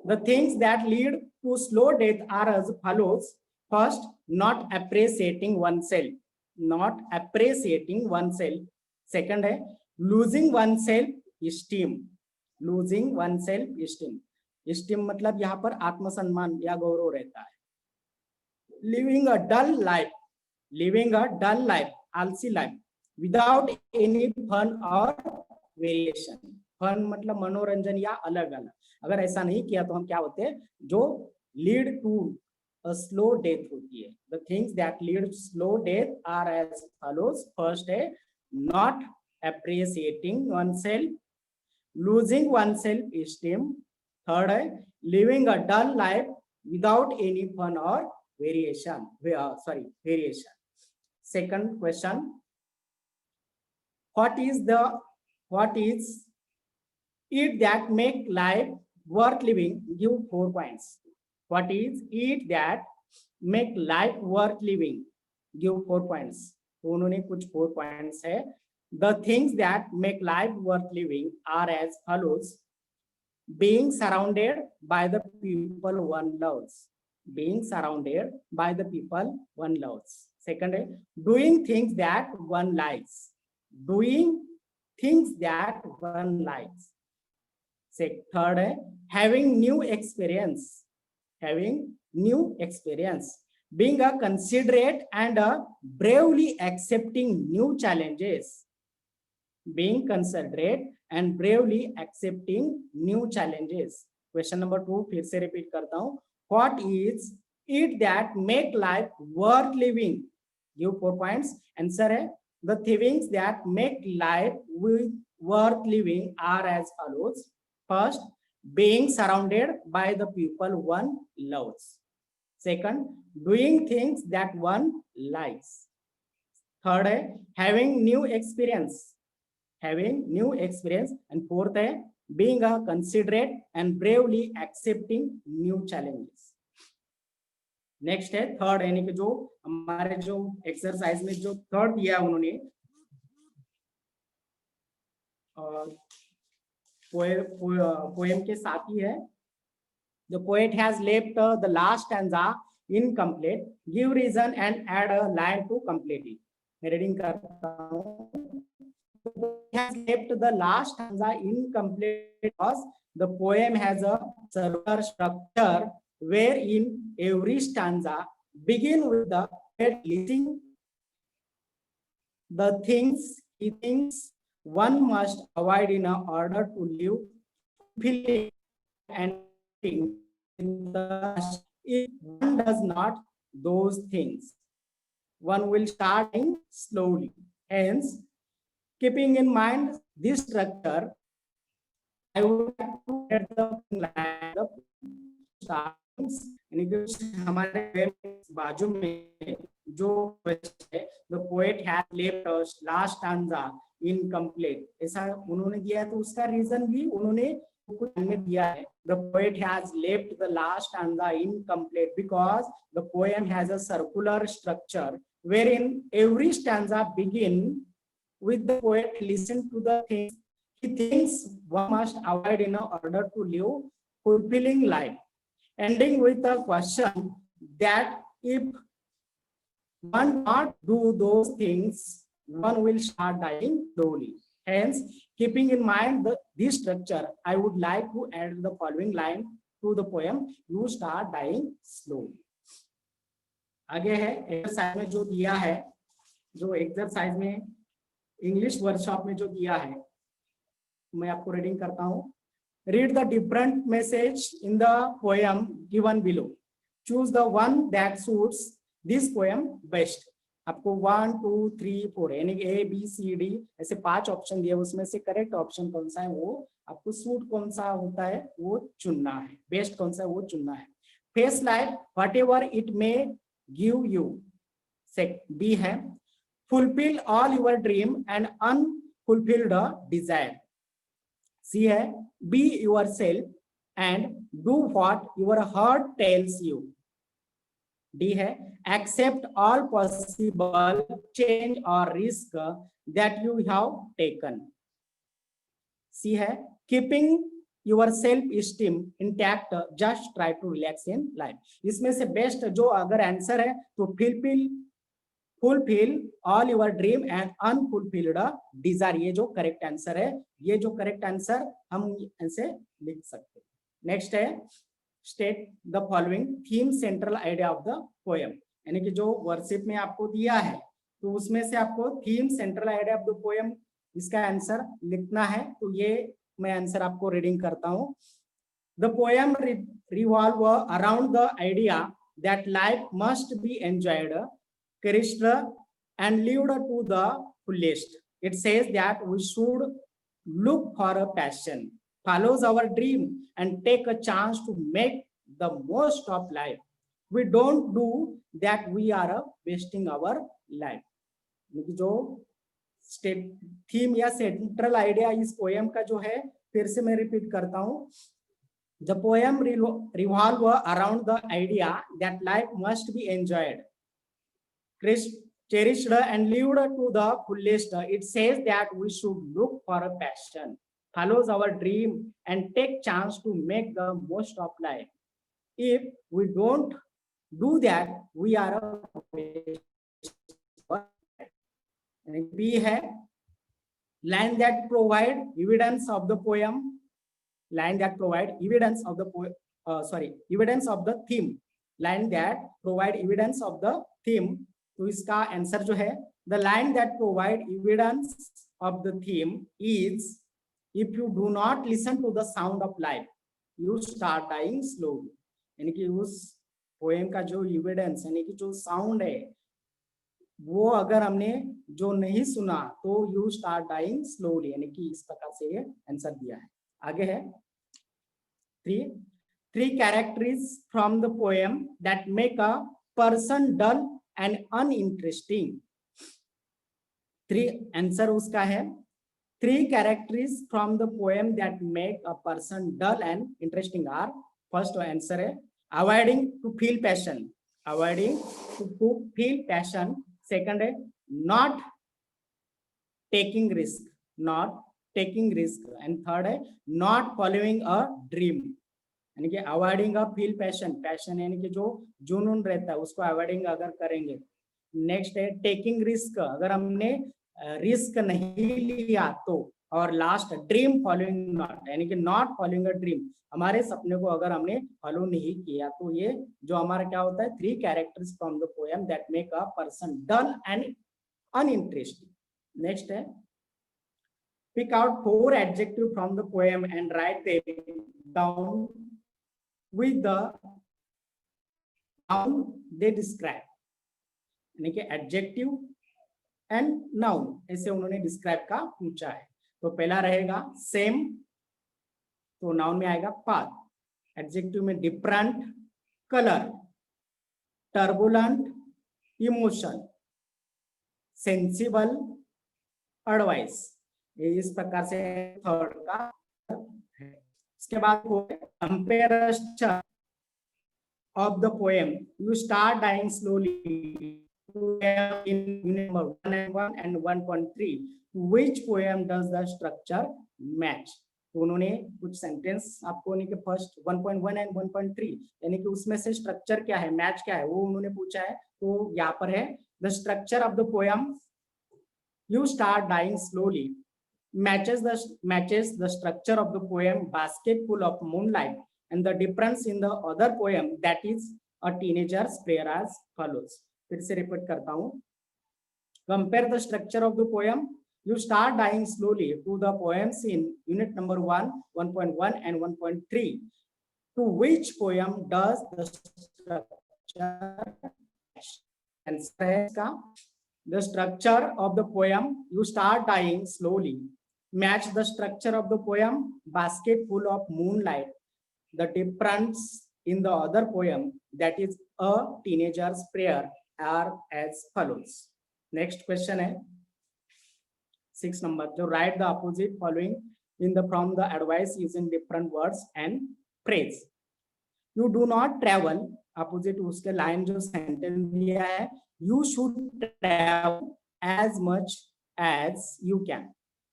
The things that lead to slow death are as follows. First, not appreciating oneself. Not appreciating oneself. Second है losing oneself esteem. Losing oneself esteem. Esteem मतलब यहाँ पर आत्मसम्मान या गौरव रहता है। Living a dull life. Living a dull life, आलसी life, without any fun or variation. Fun मतलब मनोरंजन या अलग अलग। अगर ऐसा नहीं किया तो हम क्या होते हैं, जो lead to a slow death होती है। The things that lead to slow death are as follows. First है not appreciating oneself, losing oneself esteem. Third है living a dull life without any fun और variation, variation. Second question, what is it that make life worth living? Give 4 points. What is it that make life worth living? Give 4 points. तो उन्होंने कुछ 4 points है। The things that make life worth living are as follows. Being surrounded by the people one loves. Being surrounded by the people one loves. Second है doing things that one likes. Doing things that one likes. Third है having new experience. Having new experience. Being a considerate and a bravely accepting new challenges. Being considerate and bravely accepting new challenges. Question number 2 फिर से repeat करता हूँ। What is it that make life worth living? Give 4 points. Answer है the things that make life worth living are as follows. First, being surrounded by the people one loves. Second, doing things that one likes. Third है having new experience. Having new experience. And fourth है being a considerate and bravely accepting new challenges. Next है third, यानी कि जो हमारे जो exercise में जो थर्ड दिया उन्होंने, पोएम के साथ ही है। The poet has left the last stanza incomplete. Give reason and add a line to complete it. मैं रीडिंग करता हूँ। Has left the last stanza incomplete because the poem has a circular structure wherein every stanza begin with the poet listing the things he thinks one must avoid in order to live fulfilling and if one does not those things, one will start slowly. Hence, keeping in mind this structure, I would like to get the हमारे बाजू में जो है the poet has left us last stanza incomplete, ऐसा उन्होंने दिया है, तो उसका रीजन भी उन्होंने कुछ में दिया है। The poet has left the last stanza incomplete because the poem has a circular structure wherein every stanza begin with the poet listen to the things he thinks one must avoid in order to live fulfilling life, ending with a question that if one not do those things, one will start dying slowly. Hence, keeping in mind this structure, I would like to add the following line to the poem, you start dying slowly. आगे है exercise में जो दिया है, जो exercise में English workshop में जो दिया है, मैं आपको रीडिंग करता हूँ। Read the different message in the poem given below. Choose the one that suits this poem best. आपको 1, 2, 3, 4 यानी A, B, C, D ऐसे 5 ऑप्शन दिए, उसमें से करेक्ट ऑप्शन कौन सा है, वो आपको सूट कौन सा होता है वो चुनना है, बेस्ट कौन सा है वो चुनना है। Face life whatever it may give you. B है fulfill all your dream and unfulfilled desire. C है be yourself and do what your heart tells you. D है accept all possible change or risk that you have taken. C है keeping your self esteem intact, just try to relax in life. इसमें से best जो अगर answer है तो fulfill all your dream and unfulfilled desire, ये जो correct answer है, ये जो करेक्ट आंसर हम ऐसे लिख सकते हैं. नेक्स्ट है state the following theme central idea of the poem, यानी कि जो वर्शिप में आपको दिया है तो उसमें से आपको theme central idea of the poem इसका आंसर लिखना है. तो ये मैं आंसर आपको रीडिंग करता हूं. The poem revolve around the idea that life must be enjoyed, cherished and lived to the fullest. It says that we should look for a passion, follows our dream and take a chance to make the most of life. We don't do that, we are wasting our life. जो state theme या central idea इस poem का जो है, फिर से मैं repeat करता हूं. The poem revolve around the idea that life must be enjoyed, cherished and lived to the fullest. It says that we should look for a passion, follows our dream and take chance to make the most of life. If we don't do that, we are a B है line that provide evidence of the poem, line that provide evidence of the evidence of the theme, line that provide evidence of the theme. तो इसका answer जो है the line that provide evidence of the theme is if you do not listen to the sound of life you start dying slowly. यानी कि उस poem का जो evidence यानी कि जो साउंड है वो अगर हमने जो नहीं सुना तो यू स्टार्ट डाइंग स्लोली, यानी कि इस प्रकार से ये आंसर दिया है. आगे है three characters from the poem that make a person dull and uninteresting. Three answer उसका है 3 characters from the poem that make a person dull and interesting are. First answer है avoiding to feel passion, avoiding to feel passion. Second है not taking risk, not taking risk. And third है not following a dream, यानी कि avoiding a feel passion, passion यानी कि जो जुनून रहता है उसको अवॉइडिंग अगर करेंगे. नेक्स्ट है टेकिंग रिस्क, अगर हमने रिस्क नहीं लिया तो. और लास्ट ड्रीम फॉलोइंग नॉट, यानी कि नॉट फॉलोइंग अ ड्रीम, हमारे सपने को अगर हमने फॉलो नहीं किया तो ये जो हमारा क्या होता है 3 characters from the poem that make a person dull and uninteresting. Next है pick out 4 adjective from the poem and write them down with the noun they describe, यानी कि एडजेक्टिव एंड नाउन ऐसे उन्होंने डिस्क्राइब का पूछा है. तो पहला रहेगा सेम, तो नाउन में आएगा पाथ. एडजेक्टिव में different, colour, turbulent, emotion, sensible, advice. इस प्रकार से थर्ड का है. इसके बाद compare of the poem, you start dying slowly in number 1 and 1.3. Which poem does the structure match? तो उन्होंने कुछ सेंटेंस आपको उन्हीं के फर्स्ट 1.1 एंड 1.3 यानी कि उसमें से स्ट्रक्चर क्या है, मैच क्या है वो उन्होंने पूछा है. तो यहाँ पर है the structure of the poem you start dying slowly matches the structure of the poem Basket Full of Moonlight and the difference in the other poem that is A Teenager's Prayer as follows. फिर से repeat करता हूँ. Compare the structure of the poem. You start dying slowly to the poems in unit number 1, 1.1 and 1.3. To which poem does the structure match? The structure of the poem You Start Dying Slowly match the structure of the poem Basket Full of Moonlight. The difference in the other poem that is A Teenager's Prayer are as follows. Next question है 6 number. So write the opposite following in the from the advice using different words and phrase. You do not travel, opposite उसके line जो sentence दिया है, you should travel as much as you can.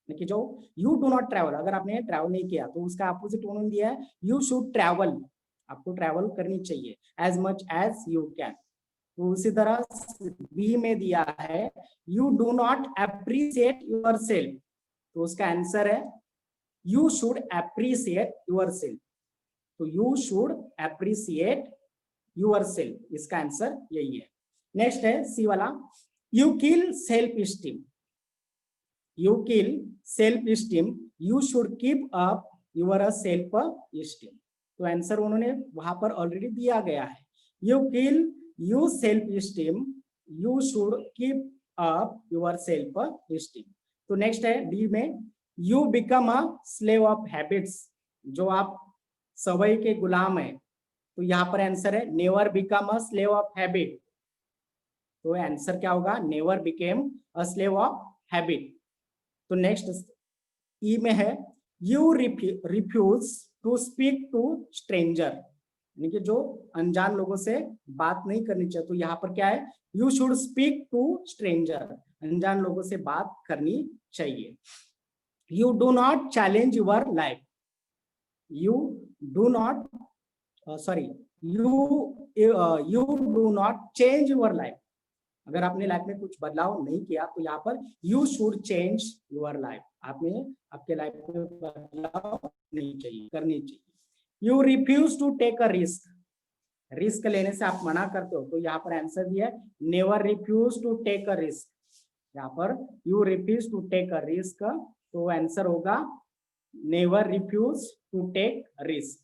देखिए जो you do not travel, अगर आपने travel नहीं किया तो उसका अपोजिट उन्होंने दिया है यू शुड ट्रेवल, आपको ट्रेवल करनी चाहिए as much as you can. तो उसी तरह बी में दिया है you do not appreciate yourself, तो उसका आंसर है you should appreciate yourself. तो you should appreciate yourself, इसका आंसर यही है। नेक्स्ट है सी वाला, you kill self esteem, you kill self esteem, you should keep up your self esteem. तो आंसर उन्होंने वहां पर ऑलरेडी दिया गया है, you kill you self esteem, you should keep up your self esteem. तो नेक्स्ट है डी में, you become a slave of habits, जो आप सवई के गुलाम है, तो यहाँ पर आंसर है never become a slave of habit. तो आंसर क्या होगा, never became a slave of habit. तो नेक्स्ट ई में है, you refuse to speak to stranger, यानी कि जो अनजान लोगों से बात नहीं करनी चाहिए। तो यहाँ पर क्या है, you should speak to stranger, अनजान लोगों से बात करनी चाहिए। You do not challenge your life, you do not sorry you do not change your life, अगर आपने लाइफ में कुछ बदलाव नहीं किया तो यहाँ पर you should change your life, आपने आपके लाइफ में बदलाव नहीं चाहिए करनी चाहिए। You refuse to take a risk, risk लेने से आप मना करते हो, तो यहाँ पर आंसर दिया है never refuse to take a risk. यहाँ पर you refuse to take a risk, तो आंसर होगा never refuse to take risk.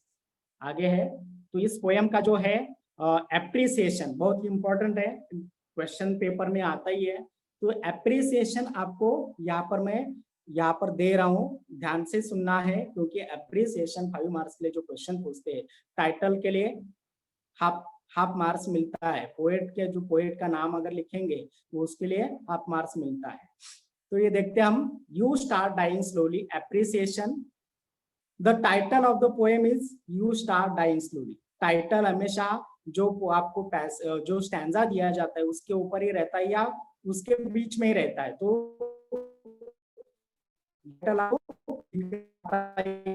आगे है, तो इस पोयम का जो है एप्रिसिएशन बहुत इंपॉर्टेंट है, क्वेश्चन पेपर में आता ही है। तो एप्रिसिएशन आपको यहाँ पर दे रहा हूँ, ध्यान से सुनना है, क्योंकि एप्रिसिएशन 5 मार्क्स के लिए जो क्वेश्चन पूछते हैं, टाइटल के लिए हाफ मार्क्स मिलता है, पोएट के जो पोएट का नाम अगर लिखेंगे तो उसके लिए हाफ मार्क्स मिलता है। तो ये देखते हैं हम, you start dying slowly, appreciation. The title of the poem is you start dying slowly. Title हमेशा जो आपको जो स्टैंजा दिया जाता है उसके ऊपर ही रहता है या उसके बीच में ही रहता है, तो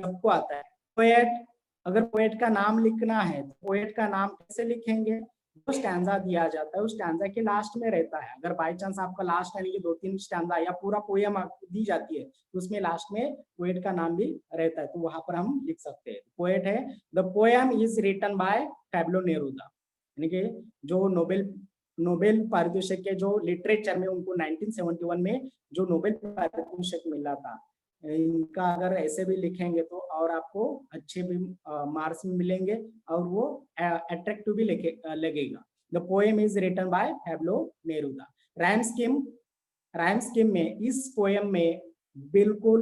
आपको आता है। पोएट, अगर पोएट का नाम लिखना है तो पोएट का नाम कैसे लिखेंगे, जो स्टैंजा दिया जाता है उस स्टैंजा के लास्ट में रहता है। अगर बाय चांस आपका लास्ट यानी कि 2-3 स्टैंजा या पूरा पोएम आपको दी जाती है तो उसमें लास्ट में पोएट का नाम भी रहता है, तो वहां पर हम लिख सकते हैं। पोएट है, the poem is written by Pablo Neruda, यानी कि जो नोबेल पारितोषिक के जो लिटरेचर में उनको 1971 में जो नोबेल पारितोषिक मिला था, इनका अगर ऐसे भी लिखेंगे तो और आपको अच्छे भी मार्क्स मिलेंगे और वो अट्रैक्टिव भी लगेगा। The poem is written by Pablo Neruda. Rhyme scheme में इस पोएम में बिल्कुल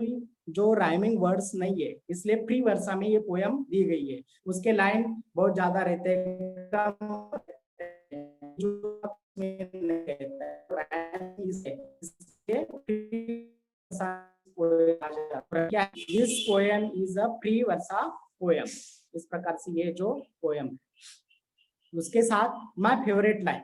जो राइमिंग वर्ड्स नहीं है, इसलिए फ्री वर्षा में ये पोएम दी गई है। उसके लाइन बहुत ज्यादा रहते this poem is a pre Varsha poem. इस प्रकार से ये जो पोएम है। उसके साथ माय फेवरेट लाइन,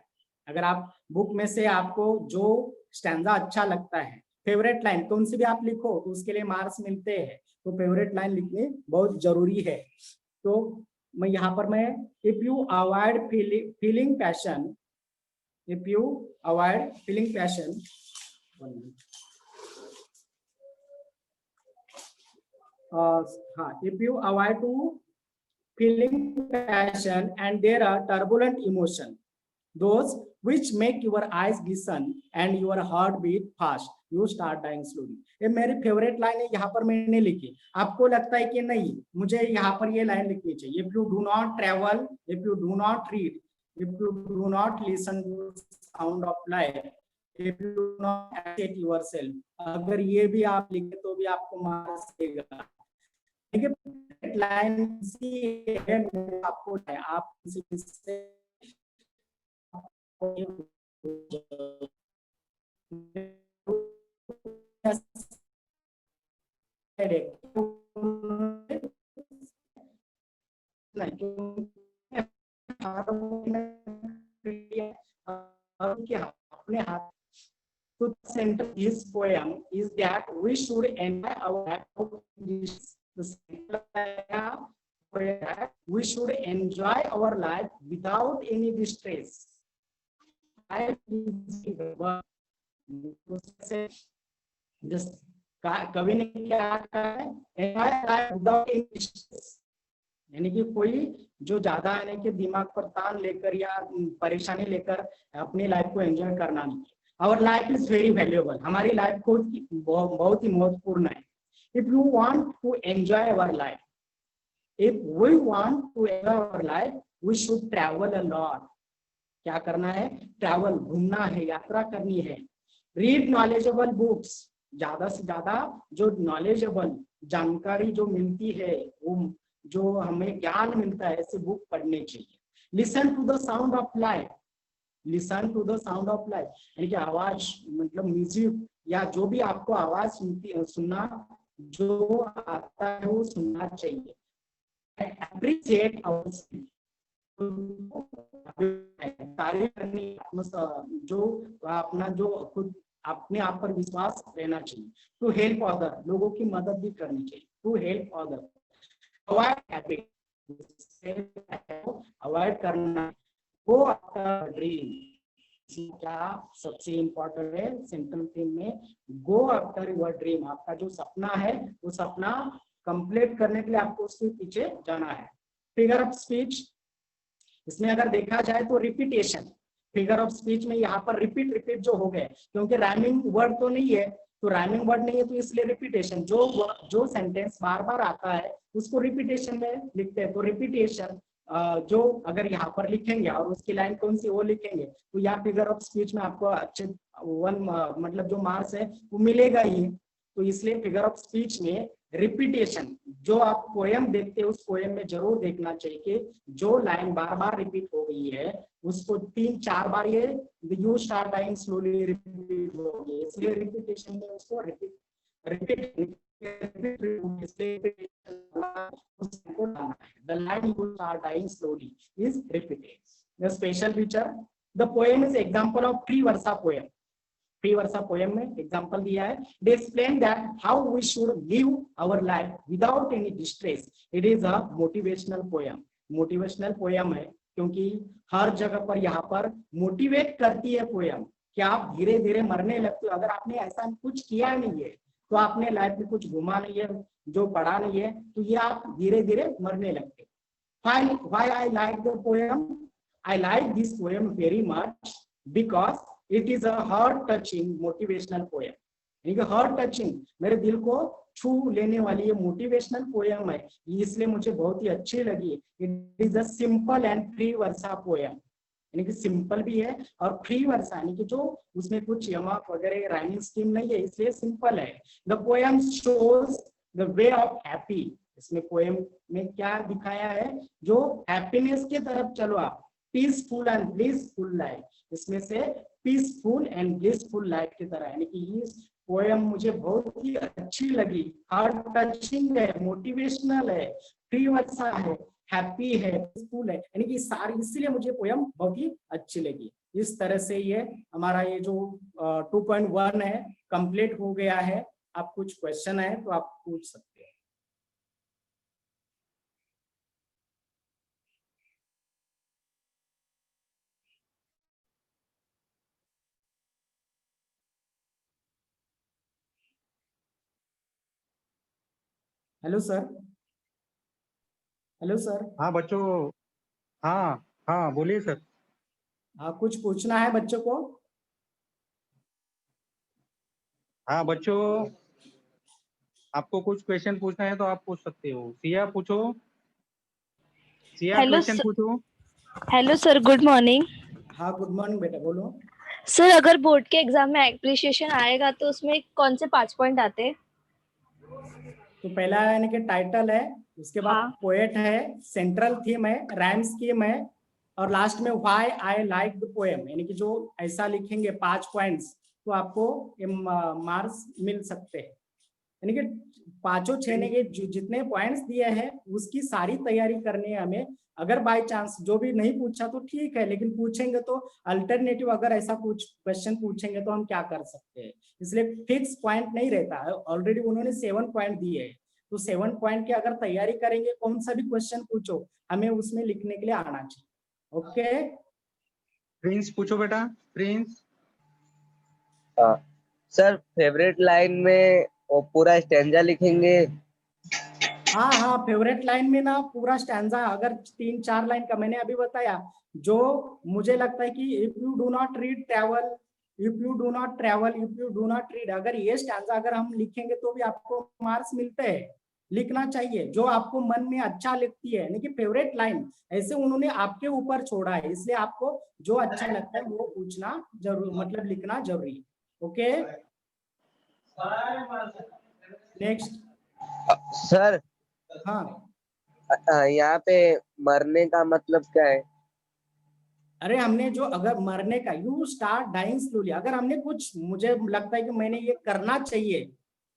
अगर आप बुक में से आपको जो स्टैंजा अच्छा लगता है, फेवरेट लाइन कौन सी भी आप लिखो तो उसके लिए मार्क्स मिलते हैं, तो फेवरेट लाइन लिखनी बहुत जरूरी है। तो मैं यहाँ पर मैं if you avoid feeling passion, if you avoid feeling passion, if you avoid to feeling passion and there are turbulent emotion, those which make your eyes glisten and your heart beat fast, you start dying slowly। ये मेरी favourite line है, यहाँ पर मैंने लिखी। आपको लगता है कि नहीं मुझे यहाँ पर ये लाइन लिखनी चाहिए, if you do not travel, if you do not read, if you do not listen to sound of life, if you do not accept yourself, अगर ये भी आप लिखे तो भी आपको मार्क्स देगा। देखिए लाइन है आपको, आप से है क्योंकि अपने हाथ to center this poem is that we should enjoy our life. We should enjoy our life without any distress. कवि ने क्या कहा है, enjoy life without any distress, यानी कि कोई जो ज्यादा यानी कि दिमाग पर तान लेकर या परेशानी लेकर अपनी लाइफ को एंजॉय करना नहीं। Our life is very valuable. हमारी लाइफ बहुत ही महत्वपूर्ण है। If you want to enjoy our life, if we want to enjoy our life, we should travel a lot. क्या करना है? ट्रैवल, घूमना है, यात्रा करनी है। Read knowledgeable books. ज्यादा से ज्यादा जो knowledgeable जानकारी जो मिलती है, वो जो हमें ज्ञान मिलता है, ऐसे बुक पढ़ने चाहिए। Listen to the sound of life. Listen to the sound of life, यानी कि आवाज मतलब म्यूजिक या जो भी आपको आवाज सुनना जो आता है वो सुनना चाहिए। Appreciate ourselves. तारीफ करनी, जो अपना जो खुद अपने आप पर विश्वास रहना चाहिए। टू हेल्प अदर, लोगों की मदद भी करनी चाहिए। To help other. Avoid habit, avoid करना। गो आफ्टर ड्रीम, क्या सबसे इंपॉर्टेंट है सेंट्रल थीम में, गो आफ्टर योर ड्रीम। आपका जो सपना है वो सपना कंप्लीट करने के लिए आपको उसके पीछे जाना है। फिगर ऑफ स्पीच, इसमें अगर देखा जाए तो रिपीटेशन, फिगर ऑफ स्पीच में यहाँ पर रिपीट जो हो गए, क्योंकि राइमिंग वर्ड तो नहीं है, तो राइमिंग वर्ड नहीं है तो इसलिए रिपीटेशन, जो सेंटेंस बार बार आता है उसको रिपीटेशन में लिखते हैं। तो रिपीटेशन जो अगर यहाँ पर लिखेंगे और उसकी लाइन कौन सी वो लिखेंगे तो यहाँ फिगर ऑफ स्पीच में आपको अच्छे मतलब जो मार्क्स है वो मिलेगा ही। तो इसलिए फिगर ऑफ स्पीच में रिपीटेशन, जो आप पोएम देखते हैं उस पोएम में जरूर देखना चाहिए कि जो लाइन बार बार रिपीट हो गई है उसको 3-4 बार ये you start time slowly repeat होगी, इसलिए रिपीटेशन में उसको repeat the line you start dying slowly is repeated. The special feature, the poem is example of free versa poem. Free versa poem में एग्जांपल दिया है। They explain that how we should live our life without any distress. It is a motivational poem. Motivational poem है क्योंकि हर जगह पर यहाँ पर motivate करती है पोएम कि आप धीरे धीरे मरने लगते हो। अगर आपने ऐसा कुछ किया नहीं है तो आपने लाइफ में कुछ घुमा नहीं है, जो पढ़ा नहीं है, तो ये आप धीरे धीरे मरने लगते। Why I like the poem? I like this poem very much because it is a heart touching motivational poem. यानी कि heart touching, मेरे दिल को छू लेने वाली ये मोटिवेशनल पोएम है, इसलिए मुझे बहुत ही अच्छी लगी। It is a simple and free versa poem. यानी कि सिंपल भी है और फ्री वर्सा, यानी कि जो उसमें कुछ यमक वगैरह राइमिंग स्कीम नहीं है, इसलिए सिंपल है। The poem shows the way of happy. इसमें पोएम में क्या दिखाया है, जो हैप्पीनेस की तरफ चलो आप, पीसफुल एंड ब्लिसफुल लाइफ, इसमें से पीसफुल एंड ब्लिसफुल लाइफ की तरह। यानी कि ये पोएम मुझे बहुत ही अच्छी लगी, हार्ट टचिंग है, मोटिवेशनल है, फ्री वर्सा है, हैप्पी है, पीसफुल है, यानी कि सारी, इसलिए मुझे पोएम बहुत ही अच्छी लगी। इस तरह से ये हमारा ये जो 2.1 है कंप्लीट हो गया है। आप कुछ क्वेश्चन है तो आप पूछ सकते हैं। Hello sir. Hello sir. हाँ बच्चों, हाँ हाँ बोलिए सर। हाँ, कुछ पूछना है बच्चों को? हाँ बच्चों, आपको कुछ क्वेश्चन पूछना है तो आप पूछ सकते हो। सिया पूछो, सिया क्वेश्चन पूछो। Hello sir, good morning. हाँ गुड मॉर्निंग बेटा, बोलो। सर, अगर बोर्ड के एग्जाम में एप्रिसिएशन आएगा तो उसमें कौन से 5 पॉइंट आते हैं? तो पहला यानी कि टाइटल है, उसके बाद पोएट है, सेंट्रल थीम है, राइम स्कीम है, और लास्ट में why I like the poem. यानी कि जो ऐसा लिखेंगे 5 पॉइंट्स तो आपको मार्क्स मिल सकते हैं। यानी कि पांचों छह ने के जितने पॉइंट्स दिए हैं उसकी सारी तैयारी करनी है हमें। अगर बाय चांस जो भी नहीं पूछा तो ठीक है, लेकिन पूछेंगे तो अल्टरनेटिव अगर ऐसा कुछ क्वेश्चन पूछेंगे तो हम क्या कर सकते हैं। इसलिए फिक्स पॉइंट नहीं रहता है। ऑलरेडी उन्होंने 7 पॉइंट दिए है, तो 7 पॉइंट की अगर तैयारी करेंगे, कौन सा भी क्वेश्चन पूछो हमें उसमें लिखने के लिए आना चाहिए। ओके, प्रिंस पूछो बेटा, प्रिंस। सर फेवरेट लाइन में वो पूरा स्टैंजा लिखेंगे? हाँ हाँ, फेवरेट लाइन में ना पूरा स्टैंजा, अगर 3-4 लाइन का मैंने अभी बताया, जो मुझे लगता है कि if you do not read travel, if you do not travel, if you do not read, अगर ये स्टैंजा अगर हम लिखेंगे तो भी आपको मार्क्स मिलते हैं। लिखना चाहिए जो आपको मन में अच्छा लगती है, यानी कि फेवरेट लाइन ऐसे उन्होंने आपके ऊपर छोड़ा है, इसलिए आपको जो अच्छा लगता है वो पूछना जरूर, मतलब लिखना जरूरी है। Okay, next. सर हाँ, यहाँ पे मरने का मतलब क्या है? अरे हमने जो, अगर मरने का, यू स्टार्ट डाइंग स्लोली, अगर हमने कुछ, मुझे लगता है कि मैंने ये करना चाहिए,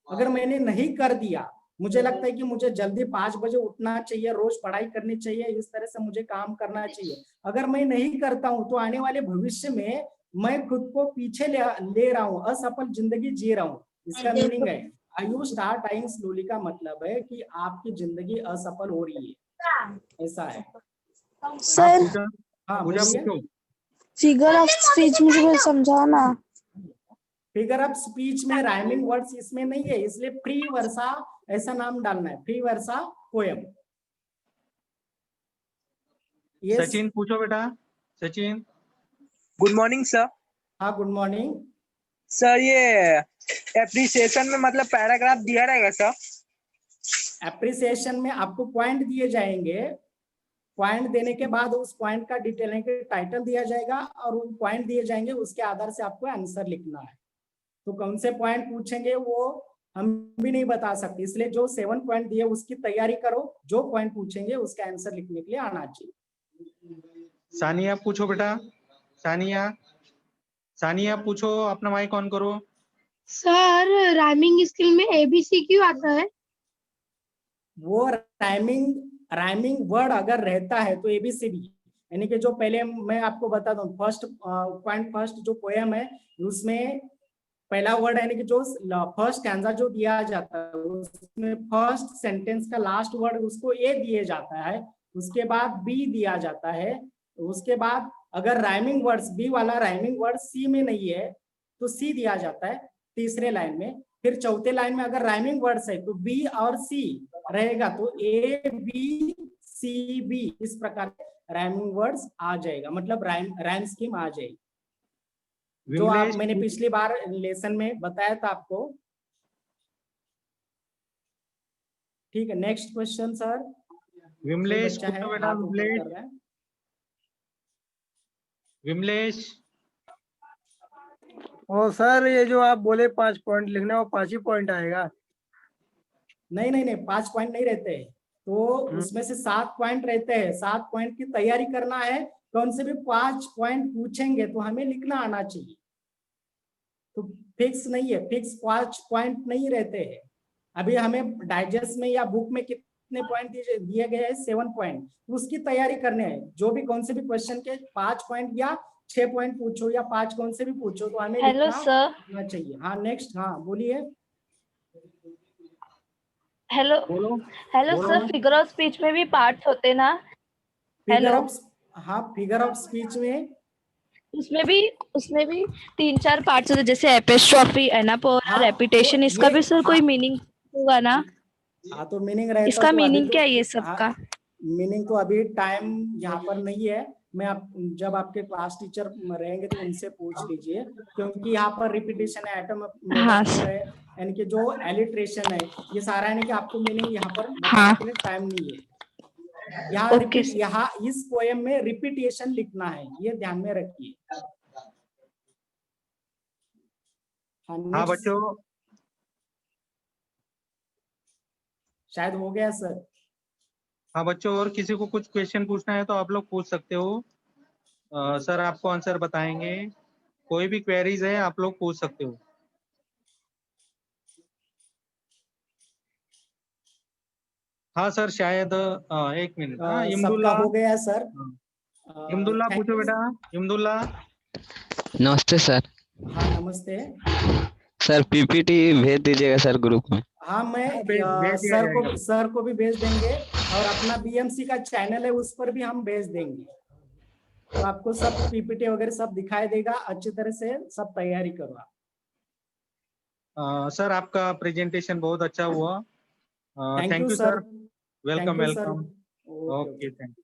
अगर मैंने नहीं कर दिया, मुझे लगता है कि मुझे जल्दी 5 बजे उठना चाहिए, रोज पढ़ाई करनी चाहिए, इस तरह से मुझे काम करना चाहिए, अगर मैं नहीं करता हूं तो आने वाले भविष्य में मैं खुद को पीछे ले रहा हूँ, असफल जिंदगी जी रहा हूँ। इसका मीनिंग है आई यू स्टार्ट डाइंग स्लोली का मतलब है कि आपकी जिंदगी असफल हो रही है, ऐसा है। सर पूजा, हाँ पूजा बोलिए। पूछो। फिगर ऑफ स्पीच मुझे समझाओ ना। फिगर ऑफ स्पीच में राइमिंग वर्ड्स इसमें नहीं है, इसलिए फ्री वर्षा ऐसा नाम डालना है, फ्री वर्षा पोएम। सचिन पूछो बेटा, सचिन। Good morning sir. हाँ गुड मॉर्निंग। सर ये एप्रिसिएशन में मतलब पैराग्राफ दिया रहेगा सर? एप्रिसिएशन में आपको पॉइंट दिए जाएंगे, पॉइंट देने के बाद उस पॉइंट का डिटेल है, टाइटल दिया जाएगा और वो पॉइंट दिए जाएंगे, उसके आधार से आपको आंसर लिखना है। तो कौन से पॉइंट पूछेंगे वो हम भी नहीं बता सकते, इसलिए जो 7 पॉइंट दिए उसकी तैयारी करो, जो पॉइंट पूछेंगे उसका आंसर लिखने के लिए आना चाहिए। सानिया पूछो बेटा, सानिया, सानिया पूछो, अपना माइक ऑन करो। सर राइमिंग स्किल में एबीसी क्यों आता है? वो राइमिंग वर्ड अगर रहता है तो एबीसीडी, यानी कि जो पहले मैं आपको बता दूं, फर्स्ट जो पोएम है उसमें पहला वर्ड यानी कि जो फर्स्ट स्टैंजा जो दिया जाता है उसमें फर्स्ट सेंटेंस का लास्ट वर्ड उसको ए दिया जाता है, उसके बाद बी दिया जाता है, उसके बाद अगर राइमिंग वर्ड्स बी वाला राइमिंग वर्ड सी में नहीं है तो सी दिया जाता है तीसरे लाइन में, फिर चौथे लाइन में अगर राइमिंग वर्ड्स है तो बी और सी रहेगा, तो ए बी सी बी, इस प्रकार राइमिंग वर्ड्स आ जाएगा, मतलब राइम स्कीम आ जाएगी, जो आप मैंने पिछली बार लेसन में बताया था आपको। ठीक है, नेक्स्ट क्वेश्चन सर। विमलेश बच्चा है पूछो बेटा, हाथ ऊपर विमलेश, कर रहा है। विमलेश। ओ सर, ये जो आप बोले 5 पॉइंट लिखना, वो 5 ही पॉइंट आएगा? नहीं नहीं नहीं, 5 पॉइंट नहीं रहते हैं, तो उसमें से 7 पॉइंट रहते हैं, 7 पॉइंट की तैयारी करना है, कौन से भी 5 पॉइंट पूछेंगे तो हमें लिखना आना चाहिए, तो फिक्स नहीं है, फिक्स 5 पॉइंट नहीं रहते हैं। अभी हमें डाइजेस्ट में या बुक में कितने पॉइंट दिए गए हैं, 7 पॉइंट, उसकी तैयारी करने हैं, जो भी कौन से भी क्वेश्चन के 5 पॉइंट या 6 पॉइंट पूछो या 5 कौन से भी पूछो तो हमें हेलो लिखना सर। आना चाहिए। हाँ नेक्स्ट, हाँ बोलिए। हेलो बोलो हेलो बोलो। सर, फिगर ऑफ स्पीच में भी पार्ट्स होते ना? फिगर हेलो, ऑफ, हाँ फिगर ऑफ स्पीच में, उसमें भी 3-4 पार्ट्स होते, जैसे एपिस्ट्रॉफी, एनापोरा, हाँ रेपिटेशन, तो इसका ये, भी सर कोई हाँ मीनिंग होगा ना? हाँ तो मीनिंग रहता इसका तो अभी मीनिंग तो, क्या है ये हाँ सबका? मीनिंग तो अभी टाइम यहाँ पर नहीं है, मैं आप जब आपके क्लास टीचर रहेंगे तो उनसे पूछ लीजिए, क्योंकि यहाँ पर रिपीटेशन है, एटम हाँ मेटाफोर है, यानी कि जो एलिट्रेशन है, ये सारा यानी कि आपको मीनिंग यहाँ पर बताने हाँ, के लिए टाइम नहीं है। यहाँ ओके रिपीट, यहाँ इस पोएम में रिपीटेशन लिखना है, ये ध्यान में रखिए। हाँ हाँ नेक्स्ट, बच्चों, शायद हो गया सर। हाँ बच्चों, और किसी को कुछ क्वेश्चन पूछना है तो आप लोग पूछ सकते हो। सर आपको आंसर बताएंगे, कोई भी क्वेरीज है आप लोग पूछ सकते हो। हाँ सर शायद एक मिनट। हाँ सबका इमदुल्ला, हो गया सर। इमदुल्ला thank पूछो you। बेटा। इमदुल्ला। नमस्ते सर। हाँ नमस्ते। सर पीपीटी भेज दीजिएगा सर ग्रुप में। हाँ मैं हाँ, भेज दिया जाएगा। सर को भी भेज देंगे, और अपना बीएमसी का चैनल है उस पर भी हम भेज देंगे, तो आपको सब पीपीटी वगैरह सब दिखाई देगा। अच्छी तरह से सब तैयारी करो आप। सर आपका प्रेजेंटेशन बहुत अच्छा हुआ। Thank thank you you sir. Sir. Welcome thank you sir. Welcome. Okay okay thank you.